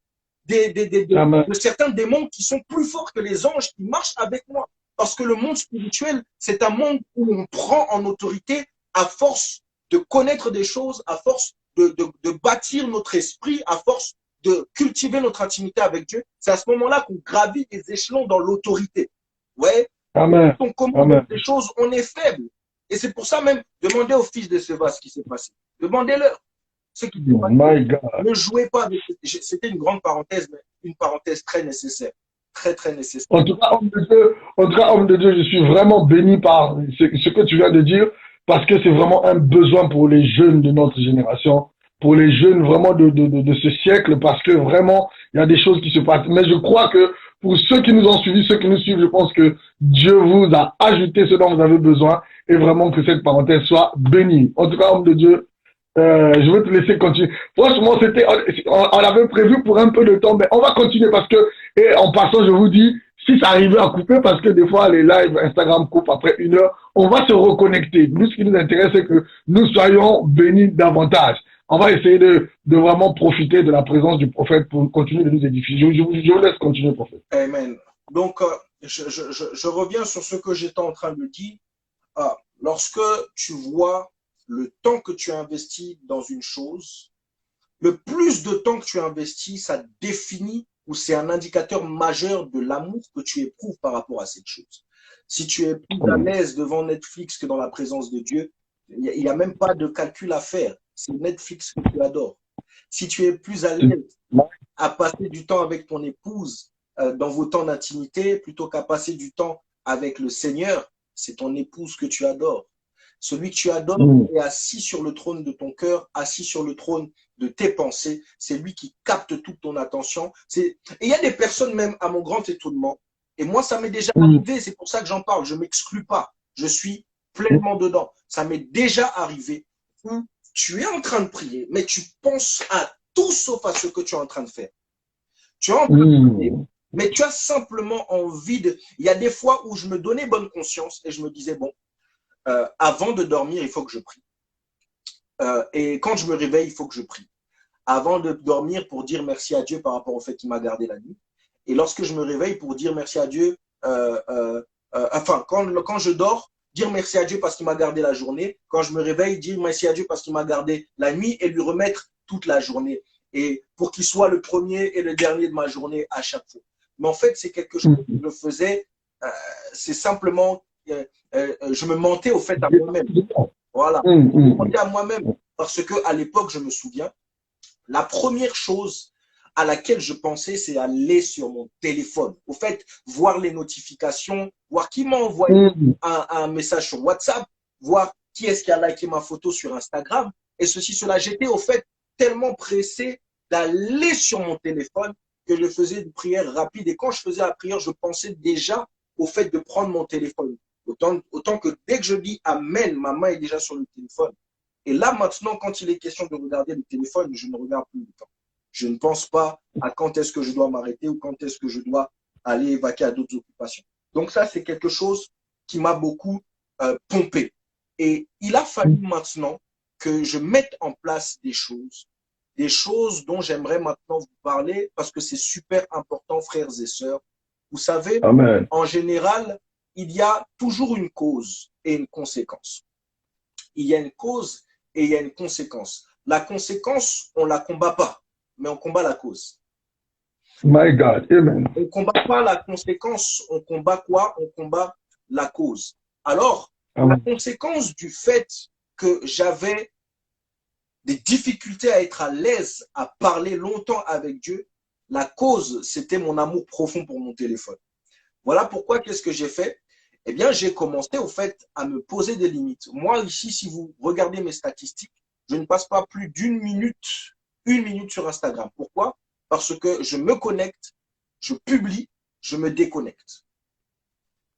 de certains démons qui sont plus forts que les anges qui marchent avec moi. Parce que le monde spirituel, c'est un monde où on prend en autorité à force de connaître des choses, à force de bâtir notre esprit, à force de cultiver notre intimité avec Dieu. C'est à ce moment-là qu'on gravit des échelons dans l'autorité. Ouais. Quand on commande des choses, on est faible. Et c'est pour ça même, demandez aux fils de Séva ce qui s'est passé. Demandez-leur ce qui s'est passé. Ne jouez pas avec... C'était une grande parenthèse, mais une parenthèse très nécessaire. Très, très nécessaire. En tout cas, homme de Dieu, je suis vraiment béni par ce que tu viens de dire, parce que c'est vraiment un besoin pour les jeunes de notre génération, pour les jeunes vraiment de ce siècle, parce que vraiment, il y a des choses qui se passent. Mais je crois que pour ceux qui nous ont suivis, ceux qui nous suivent, je pense que Dieu vous a ajouté ce dont vous avez besoin et vraiment que cette parenthèse soit bénie. En tout cas, homme de Dieu, je vais te laisser continuer. Franchement, on avait prévu pour un peu de temps, mais on va continuer parce que, et en passant, je vous dis, si ça arrivait à couper, parce que des fois, les lives Instagram coupent après 1 heure, on va se reconnecter. Nous, ce qui nous intéresse, c'est que nous soyons bénis davantage. On va essayer de vraiment profiter de la présence du prophète pour continuer de nous édifier. Je vous laisse continuer, prophète. Amen. Donc, je reviens sur ce que j'étais en train de dire. Lorsque tu vois le temps que tu as investi dans une chose, le plus de temps que tu as investi, ça définit ou c'est un indicateur majeur de l'amour que tu éprouves par rapport à cette chose. Si tu es plus à l'aise devant Netflix que dans la présence de Dieu, il n'y a même pas de calcul à faire. C'est Netflix que tu adores. Si tu es plus à l'aise à passer du temps avec ton épouse dans vos temps d'intimité plutôt qu'à passer du temps avec le Seigneur, c'est ton épouse que tu adores. Celui que tu adores est assis sur le trône de ton cœur, assis sur le trône de tes pensées. C'est lui qui capte toute ton attention. Et il y a des personnes même, à mon grand étonnement, et moi ça m'est déjà arrivé, c'est pour ça que j'en parle, je ne m'exclus pas, je suis pleinement dedans. Ça m'est déjà arrivé où tu es en train de prier, mais tu penses à tout sauf à ce que tu es en train de faire. Tu es en train de dormir, mais tu as simplement envie de... Il y a des fois où je me donnais bonne conscience et je me disais, bon, avant de dormir, il faut que je prie. Et quand je me réveille, il faut que je prie. Avant de dormir, pour dire merci à Dieu par rapport au fait qu'il m'a gardé la nuit. Et lorsque je me réveille, pour dire merci à Dieu, quand je dors, dire merci à Dieu parce qu'il m'a gardé la journée. Quand je me réveille, dire merci à Dieu parce qu'il m'a gardé la nuit et lui remettre toute la journée. Et pour qu'il soit le premier et le dernier de ma journée à chaque fois. Mais en fait, c'est quelque chose que je faisais, c'est simplement, je me mentais au fait à moi-même. Voilà, je me mentais à moi-même parce que à l'époque, je me souviens, la première chose à laquelle je pensais, c'est aller sur mon téléphone. Au fait, voir les notifications, voir qui m'a envoyé un message sur WhatsApp, voir qui est-ce qui a liké ma photo sur Instagram, et ceci, cela. J'étais au fait tellement pressé d'aller sur mon téléphone que je faisais une prière rapide. Et quand je faisais la prière, je pensais déjà au fait de prendre mon téléphone. Autant que dès que je dis Amen, ma main est déjà sur le téléphone. Et là, maintenant, quand il est question de regarder le téléphone, je ne regarde plus le temps. Je ne pense pas à quand est-ce que je dois m'arrêter ou quand est-ce que je dois aller évacuer à d'autres occupations. Donc ça, c'est quelque chose qui m'a beaucoup pompé. Et il a fallu maintenant que je mette en place des choses dont j'aimerais maintenant vous parler parce que c'est super important, frères et sœurs. Vous savez, Amen. En général, il y a toujours une cause et une conséquence. Il y a une cause et il y a une conséquence. La conséquence, on ne la combat pas, mais on combat la cause. My God, amen. On ne combat pas la conséquence, on combat quoi? On combat la cause. Alors, la conséquence du fait que j'avais des difficultés à être à l'aise, à parler longtemps avec Dieu, la cause, c'était mon amour profond pour mon téléphone. Voilà pourquoi, qu'est-ce que j'ai fait? Eh bien, j'ai commencé au fait à me poser des limites. Moi, ici, si vous regardez mes statistiques, je ne passe pas plus d'une minute sur Instagram. Pourquoi? Parce que je me connecte, je publie, je me déconnecte.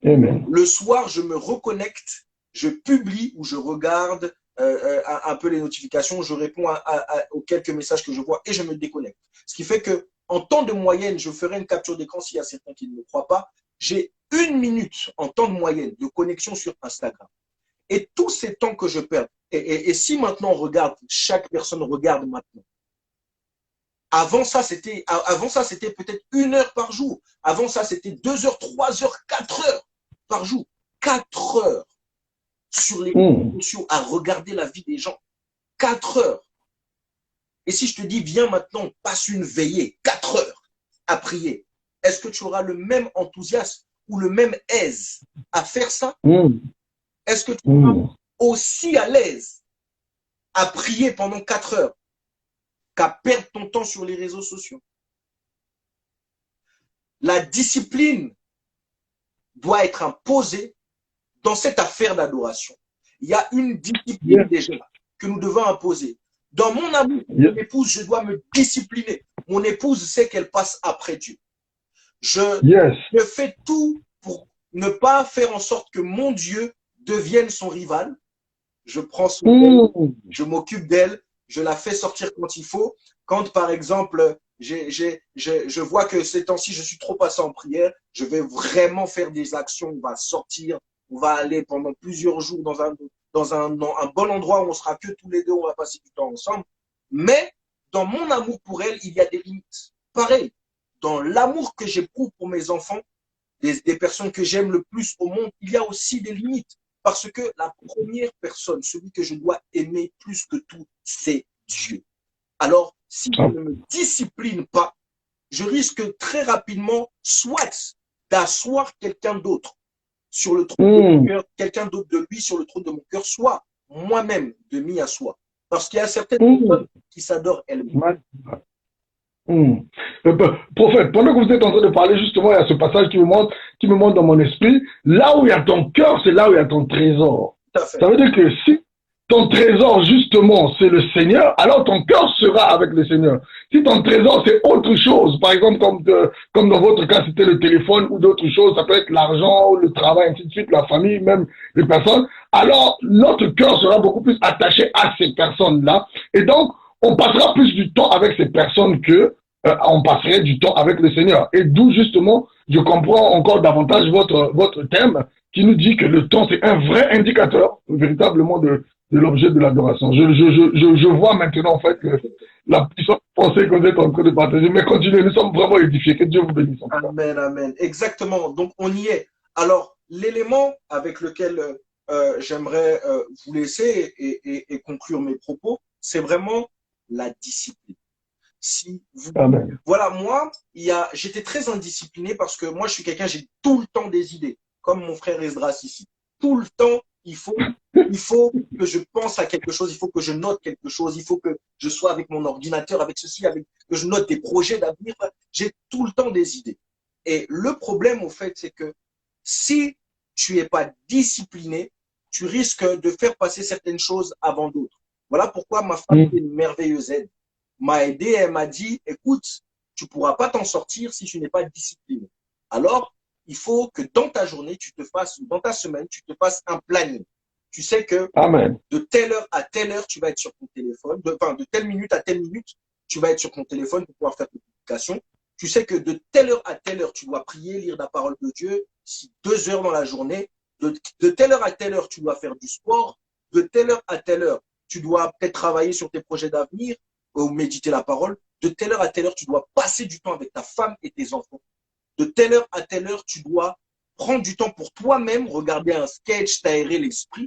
Amen. Le soir, je me reconnecte, je publie ou je regarde un peu les notifications, je réponds aux quelques messages que je vois et je me déconnecte. Ce qui fait que en temps de moyenne, je ferai une capture d'écran s'il y a certains qui ne me croient pas. J'ai 1 minute en temps de moyenne de connexion sur Instagram. Et tous ces temps que je perds, et si maintenant on regarde, chaque personne regarde maintenant. Avant ça, c'était peut-être 1 heure par jour. Avant ça, c'était 2 heures, 3 heures, 4 heures par jour. 4 heures sur les réseaux sociaux à regarder la vie des gens. 4 heures. Et si je te dis, viens maintenant, passe une veillée, 4 heures à prier, est-ce que tu auras le même enthousiasme ou le même aise à faire ça? Est-ce que tu seras aussi à l'aise à prier pendant 4 heures qu'à perdre ton temps sur les réseaux sociaux? La discipline doit être imposée dans cette affaire d'adoration. Il y a une discipline déjà que nous devons imposer. Dans mon amour pour mon épouse, je dois me discipliner. Mon épouse sait qu'elle passe après Dieu. Je fais tout pour ne pas faire en sorte que mon Dieu devienne son rival. Je prends son aide, je m'occupe d'elle, je la fais sortir quand il faut. Quand, par exemple, je vois que ces temps-ci, je suis trop passé en prière, je vais vraiment faire des actions, on va sortir, on va aller pendant plusieurs jours dans un bon endroit où on sera que tous les deux, on va passer du temps ensemble. Mais dans mon amour pour elle, il y a des limites. Pareil, dans l'amour que j'éprouve pour mes enfants, des personnes que j'aime le plus au monde, il y a aussi des limites. Parce que la première personne, celui que je dois aimer plus que tout, c'est Dieu. Alors, si je ne me discipline pas, je risque très rapidement soit d'asseoir quelqu'un d'autre sur le trône de mon cœur, quelqu'un d'autre de lui sur le trône de mon cœur, soit moi-même de m'y asseoir. Parce qu'il y a certaines personnes qui s'adorent elles-mêmes. Prophète, pendant que vous êtes en train de parler, justement, il y a ce passage qui me montre dans mon esprit. Là où il y a ton cœur, c'est là où il y a ton trésor. Ça veut dire que si ton trésor, justement, c'est le Seigneur, alors ton cœur sera avec le Seigneur. Si ton trésor, c'est autre chose, par exemple, comme dans votre cas, c'était le téléphone ou d'autres choses, ça peut être l'argent, le travail, ainsi de suite, la famille, même les personnes, alors notre cœur sera beaucoup plus attaché à ces personnes-là. Et donc, on passera plus du temps avec ces personnes que on passerait du temps avec le Seigneur. Et d'où justement, je comprends encore davantage votre thème qui nous dit que le temps, c'est un vrai indicateur véritablement de l'objet de l'adoration. Je vois maintenant en fait la puissante pensée que vous êtes en train de partager. Mais continuez, nous sommes vraiment édifiés. Que Dieu vous bénisse en tout cas. Amen, amen. Exactement. Donc, on y est. Alors, l'élément avec lequel j'aimerais vous laisser et conclure mes propos, c'est vraiment la discipline. Si vous... Amen. Voilà, moi, j'étais très indiscipliné parce que moi, je suis quelqu'un, j'ai tout le temps des idées, comme mon frère Esdras ici. Tout le temps, il faut que je pense à quelque chose, il faut que je note quelque chose, il faut que je sois avec mon ordinateur, avec ceci, que je note des projets d'avenir. J'ai tout le temps des idées. Et le problème, au fait, c'est que si tu n'es pas discipliné, tu risques de faire passer certaines choses avant d'autres. Voilà pourquoi ma femme est une merveilleuse aide. M'a aidé, elle m'a dit, écoute, tu ne pourras pas t'en sortir si tu n'es pas discipliné. Alors, il faut que dans ta journée, dans ta semaine, tu te fasses un planning. Tu sais que Amen. de telle heure à telle heure, tu vas être sur ton téléphone, de telle minute à telle minute, tu vas être sur ton téléphone pour pouvoir faire tes publications. Tu sais que de telle heure à telle heure, tu dois prier, lire la parole de Dieu, 2 heures dans la journée. De telle heure à telle heure, tu dois faire du sport. De telle heure à telle heure, tu dois peut-être travailler sur tes projets d'avenir ou méditer la parole. De telle heure à telle heure, tu dois passer du temps avec ta femme et tes enfants. De telle heure à telle heure, tu dois prendre du temps pour toi-même, regarder un sketch, t'aérer l'esprit.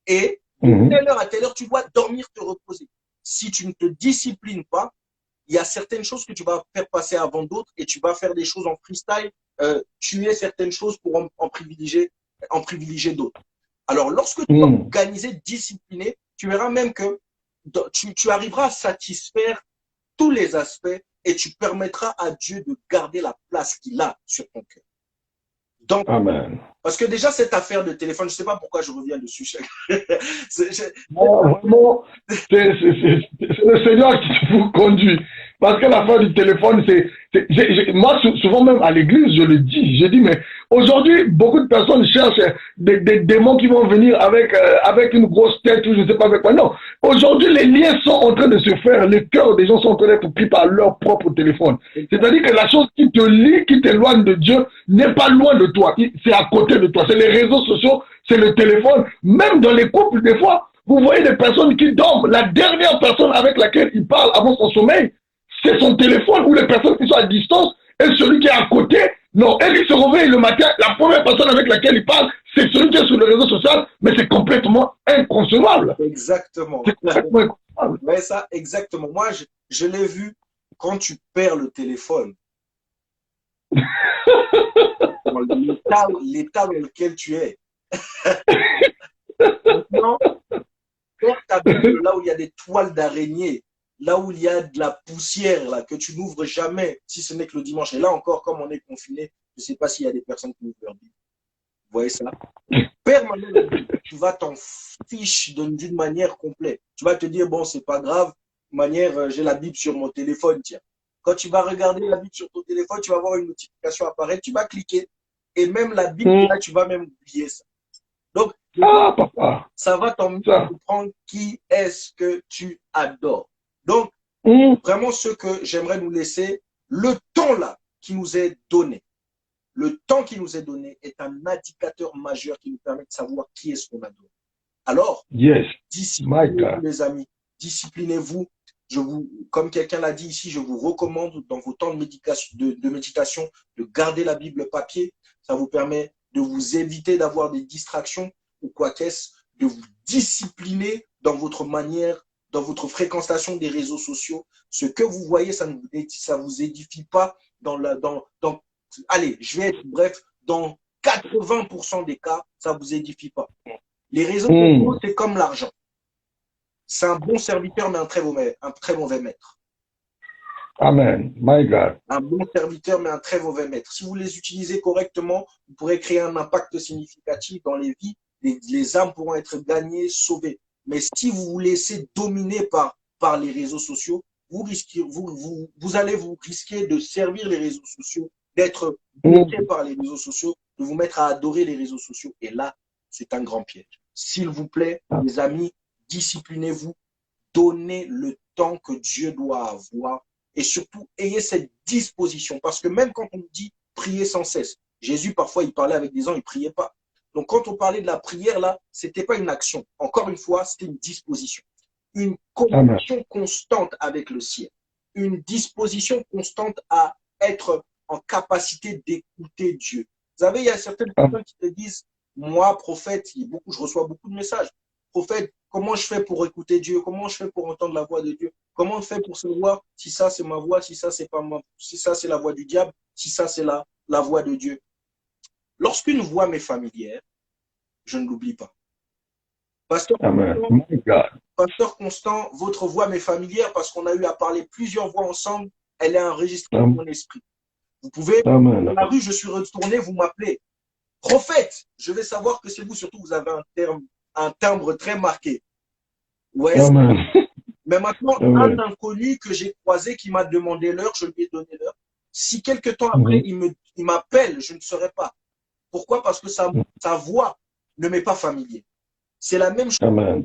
Et de telle heure à telle heure, tu dois dormir, te reposer. Si tu ne te disciplines pas, il y a certaines choses que tu vas faire passer avant d'autres et tu vas faire des choses en freestyle, tuer certaines choses pour en privilégier d'autres. Alors, lorsque tu vas organiser, discipliner, tu verras même que tu arriveras à satisfaire tous les aspects et tu permettras à Dieu de garder la place qu'il a sur ton cœur. Donc, Amen. Parce que déjà, cette affaire de téléphone, je ne sais pas pourquoi je reviens dessus. Vraiment, c'est le Seigneur qui vous conduit. Parce que l'affaire du téléphone, moi, souvent même à l'église, je le dis. Je dis, mais aujourd'hui, beaucoup de personnes cherchent des démons qui vont venir avec une grosse tête ou je ne sais pas avec quoi. Non. Aujourd'hui, les liens sont en train de se faire. Les cœurs des gens sont en train d'être pris par leur propre téléphone. C'est-à-dire que la chose qui te lie, qui t'éloigne de Dieu, n'est pas loin de toi. C'est à côté de toi. C'est les réseaux sociaux, c'est le téléphone. Même dans les couples, des fois, vous voyez des personnes qui dorment. La dernière personne avec laquelle ils parlent avant son sommeil, c'est son téléphone, ou les personnes qui sont à distance, et celui qui est à côté. Non, elle, il se réveille le matin, la première personne avec laquelle il parle, c'est celui qui est sur le réseau social, mais c'est complètement inconcevable. Exactement. C'est complètement inconcevable. Ouais, ça, exactement. Moi, je l'ai vu quand tu perds le téléphone. L'état dans lequel tu es. Maintenant, perds ta Bible là où il y a des toiles d'araignée, là où il y a de la poussière, là, que tu n'ouvres jamais, si ce n'est que le dimanche. Et là encore, comme on est confiné, je ne sais pas s'il y a des personnes qui ouvrent leur Bible. Vous voyez ça? Permanemment, tu vas t'en fiche d'une manière complète. Tu vas te dire, bon, c'est pas grave, de manière, j'ai la Bible sur mon téléphone, tiens. Quand tu vas regarder la Bible sur ton téléphone, tu vas voir une notification apparaître, tu vas cliquer, et même la Bible, là, tu vas même oublier ça. Donc, ça va t'emmener à comprendre qui est-ce que tu adores. Donc, vraiment, ce que j'aimerais nous laisser, le temps là qui nous est donné, le temps qui nous est donné est un indicateur majeur qui nous permet de savoir qui est-ce qu'on adore. Alors, disciplinez-vous, les amis, disciplinez-vous. Comme quelqu'un l'a dit ici, je vous recommande dans vos temps de méditation de garder la Bible papier. Ça vous permet de vous éviter d'avoir des distractions ou quoi qu'est-ce, de vous discipliner dans votre manière, dans votre fréquentation des réseaux sociaux. Ce que vous voyez, ça ne vous édifie pas allez, je vais être bref, dans 80% des cas, ça ne vous édifie pas. Les réseaux sociaux, c'est comme l'argent. C'est un bon serviteur, mais un très mauvais maître. Amen. My God. Un bon serviteur, mais un très mauvais maître. Si vous les utilisez correctement, vous pourrez créer un impact significatif dans les vies. Les âmes pourront être gagnées, sauvées. Mais si vous vous laissez dominer par les réseaux sociaux, vous allez vous risquer de servir les réseaux sociaux, d'être bloqué par les réseaux sociaux, de vous mettre à adorer les réseaux sociaux. Et là, c'est un grand piège. S'il vous plaît, les amis, disciplinez-vous, donnez le temps que Dieu doit avoir Et surtout, ayez cette disposition. Parce que même quand on dit prier sans cesse, Jésus, parfois, il parlait avec des gens, il ne priait pas. Donc, quand on parlait de la prière, là, ce n'était pas une action. Encore une fois, c'était une disposition. Une connexion constante avec le ciel. Une disposition constante à être en capacité d'écouter Dieu. Vous savez, il y a certaines personnes qui te disent, moi, prophète, je reçois beaucoup de messages. Prophète, comment je fais pour écouter Dieu? Comment je fais pour entendre la voix de Dieu? Comment je fais pour savoir si ça c'est ma voix, si ça c'est pas ma, si ça c'est la voix du diable, si ça c'est la voix de Dieu? Lorsqu'une voix m'est familière, je ne l'oublie pas. Pasteur Constant, votre voix m'est familière parce qu'on a eu à parler plusieurs voix ensemble. Elle est enregistrée dans mon esprit. Vous pouvez, dans la rue, je suis retourné, vous m'appelez. Prophète, je vais savoir que c'est vous, surtout vous avez un timbre très marqué. Ouais. Mais maintenant, un inconnu que j'ai croisé qui m'a demandé l'heure, je lui ai donné l'heure. Si quelque temps après, il m'appelle, je ne saurais pas. Pourquoi? Parce que sa voix ne m'est pas familière. C'est la même chose.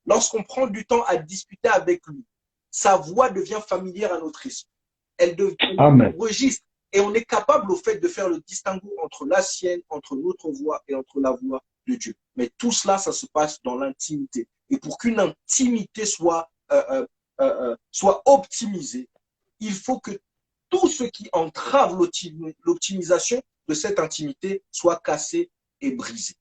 Lorsqu'on prend du temps à discuter avec lui, sa voix devient familière à notre esprit. Elle devient un registre. Et on est capable au fait de faire le distinguo entre la sienne, entre notre voix et entre la voix de Dieu. Mais tout cela, ça se passe dans l'intimité. Et pour qu'une intimité soit optimisée, il faut que tout ce qui entrave l'optimisation de cette intimité soit cassé et brisé.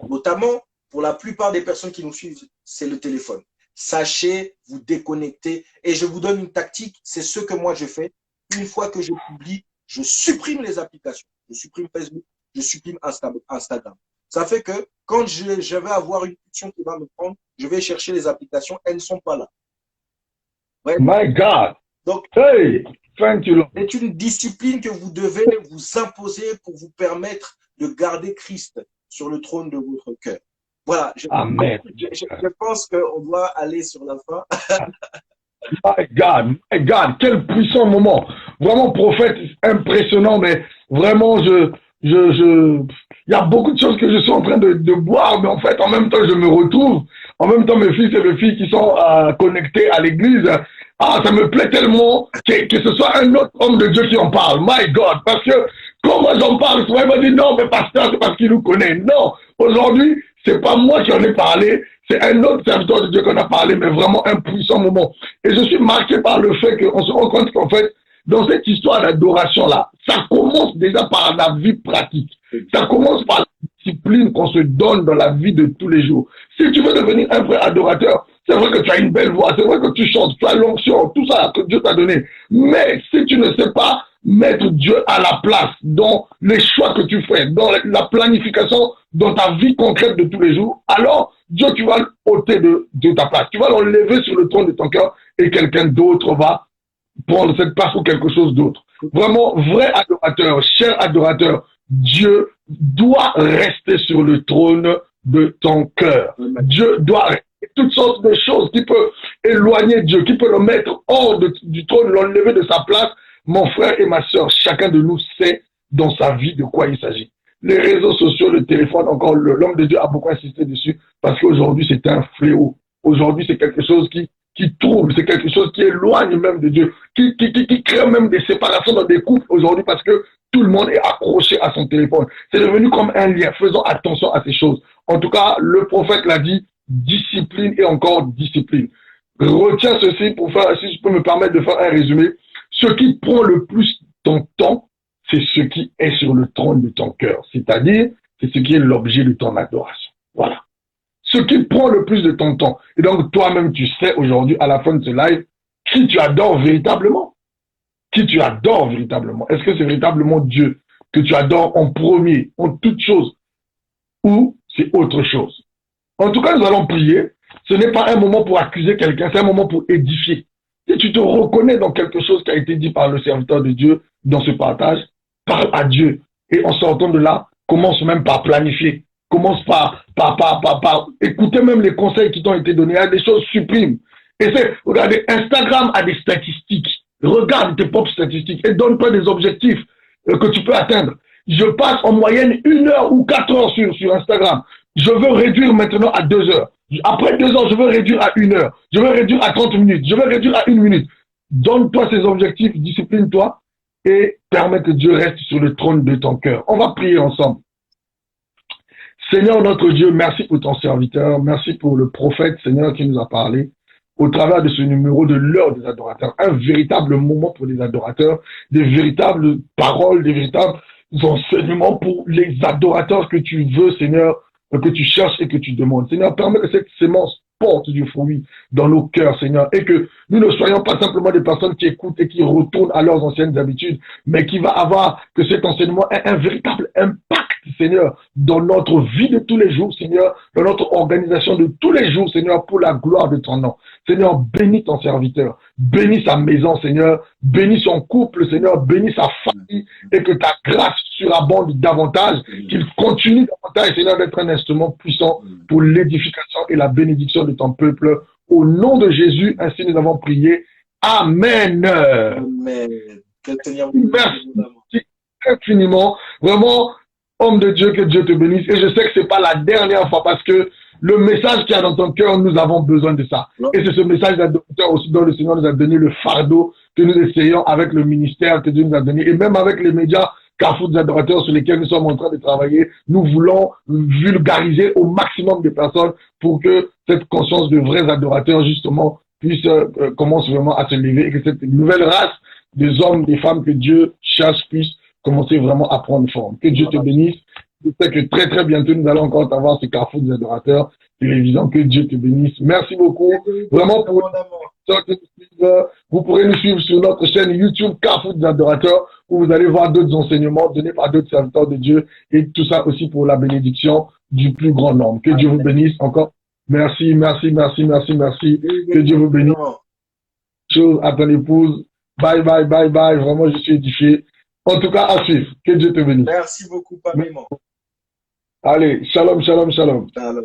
Notamment, pour la plupart des personnes qui nous suivent, c'est le téléphone. Sachez vous déconnecter. Et je vous donne une tactique, c'est ce que moi je fais. Une fois que je publie, je supprime les applications. Je supprime Facebook, je supprime Instagram. Ça fait que quand je vais avoir une pulsion qui va me prendre, je vais chercher les applications, elles ne sont pas là. Ouais. My God! Donc, hey, thank you, Lord. C'est une discipline que vous devez vous imposer pour vous permettre de garder Christ sur le trône de votre cœur. Voilà, je pense qu'on doit aller sur la fin. My God, quel puissant moment. Vraiment, prophète, impressionnant, mais vraiment, il y a beaucoup de choses que je suis en train de boire, mais en fait, en même temps, je me retrouve. En même temps, mes fils et mes filles qui sont connectés à l'église, ça me plaît tellement que ce soit un autre homme de Dieu qui en parle. My God, parce que quand moi j'en parle, souvent il m'a dit non, mais pasteur, c'est parce qu'il nous connaît. Non, aujourd'hui, c'est pas moi qui en ai parlé, c'est un autre serviteur de Dieu qu'on a parlé, mais vraiment un puissant moment. Et je suis marqué par le fait qu'on se rend compte qu'en fait, dans cette histoire d'adoration-là, ça commence déjà par la vie pratique. Ça commence par la discipline qu'on se donne dans la vie de tous les jours. Si tu veux devenir un vrai adorateur, c'est vrai que tu as une belle voix, c'est vrai que tu chantes, tu as l'onction, tout ça que Dieu t'a donné. Mais si tu ne sais pas mettre Dieu à la place dans les choix que tu fais, dans la planification, dans ta vie concrète de tous les jours, alors Dieu, tu vas l'ôter de ta place. Tu vas l'enlever sur le trône de ton cœur et quelqu'un d'autre va prendre cette place ou quelque chose d'autre. Vraiment, vrai adorateur, cher adorateur, Dieu doit rester sur le trône de ton cœur. Dieu doit rester. Toutes sortes de choses qui peuvent éloigner Dieu, qui peuvent le mettre hors du trône, l'enlever de sa place. Mon frère et ma soeur, chacun de nous sait dans sa vie de quoi il s'agit. Les réseaux sociaux, le téléphone, encore l'homme de Dieu a beaucoup insisté dessus parce qu'aujourd'hui c'est un fléau. Aujourd'hui c'est quelque chose qui trouble, c'est quelque chose qui éloigne même de Dieu, qui crée même des séparations dans des couples aujourd'hui parce que tout le monde est accroché à son téléphone. C'est devenu comme un lien. Faisons attention à ces choses. En tout cas, le prophète l'a dit, discipline et encore discipline. Retiens ceci pour faire, si je peux me permettre de faire un résumé. Ce qui prend le plus ton temps, c'est ce qui est sur le trône de ton cœur. C'est-à-dire, c'est ce qui est l'objet de ton adoration. Voilà. Ce qui prend le plus de ton temps. Et donc, toi-même, tu sais aujourd'hui, à la fin de ce live, qui tu adores véritablement. Qui tu adores véritablement. Est-ce que c'est véritablement Dieu que tu adores en premier, en toute chose, ou c'est autre chose? En tout cas, nous allons prier. Ce n'est pas un moment pour accuser quelqu'un, c'est un moment pour édifier. Si tu te reconnais dans quelque chose qui a été dit par le serviteur de Dieu dans ce partage, parle à Dieu. Et en sortant de là, commence même par planifier. Commence par écouter même les conseils qui t'ont été donnés. Il y a des choses, supprime. Regardez, Instagram a des statistiques. Regarde tes propres statistiques et donne-toi des objectifs que tu peux atteindre. Je passe en moyenne 1 heure ou 4 heures sur Instagram. Je veux réduire maintenant à 2 heures. Après 2 heures, je veux réduire à 1 heure. Je veux réduire à 30 minutes. Je veux réduire à 1 minute. Donne-toi ces objectifs, discipline-toi et permets que Dieu reste sur le trône de ton cœur. On va prier ensemble. Seigneur notre Dieu, merci pour ton serviteur. Merci pour le prophète, Seigneur, qui nous a parlé au travers de ce numéro de l'heure des adorateurs. Un véritable moment pour les adorateurs, des véritables paroles, des véritables enseignements pour les adorateurs que tu veux, Seigneur, que tu cherches et que tu demandes. Seigneur, permets que cette sémence porte du fruit dans nos cœurs, Seigneur, et que nous ne soyons pas simplement des personnes qui écoutent et qui retournent à leurs anciennes habitudes, mais qui va avoir que cet enseignement ait un véritable impact, Seigneur, dans notre vie de tous les jours, Seigneur, dans notre organisation de tous les jours, Seigneur, pour la gloire de ton nom. Seigneur, bénis ton serviteur, bénis sa maison, Seigneur, bénis son couple, Seigneur, bénis sa famille, et que ta grâce surabonde davantage, qu'il continue davantage, Seigneur, d'être un instrument puissant pour l'édification et la bénédiction de ton peuple. Au nom de Jésus, ainsi nous avons prié. Amen. Amen. Merci infiniment. Vraiment, homme de Dieu, que Dieu te bénisse. Et je sais que c'est pas la dernière fois parce que le message qu'il y a dans ton cœur, nous avons besoin de ça. Et c'est ce message d'adopteur aussi dont le Seigneur nous a donné le fardeau que nous essayons avec le ministère que Dieu nous a donné et même avec les médias Carrefour des adorateurs sur lesquels nous sommes en train de travailler. Nous voulons vulgariser au maximum de personnes pour que cette conscience de vrais adorateurs, justement, puisse commence vraiment à se lever et que cette nouvelle race des hommes, des femmes que Dieu cherche puisse commencer vraiment à prendre forme. Que Dieu te bénisse. Je sais que très très bientôt nous allons encore avoir ce Carrefour des adorateurs télévisant. Que Dieu te bénisse. Merci beaucoup. Vraiment pour vous pourrez nous suivre sur notre chaîne YouTube Carrefour des adorateurs où vous allez voir d'autres enseignements donnés par d'autres serviteurs de Dieu et tout ça aussi pour la bénédiction du plus grand nombre. Que Dieu vous bénisse encore. Merci, merci, merci, merci, merci. Que Dieu vous bénisse. Chose à ton épouse. Bye, bye, bye, bye. Vraiment, je suis édifié. En tout cas, à suivre. Que Dieu te bénisse. Merci beaucoup, Pamela. Allez, shalom, shalom, shalom. Shalom.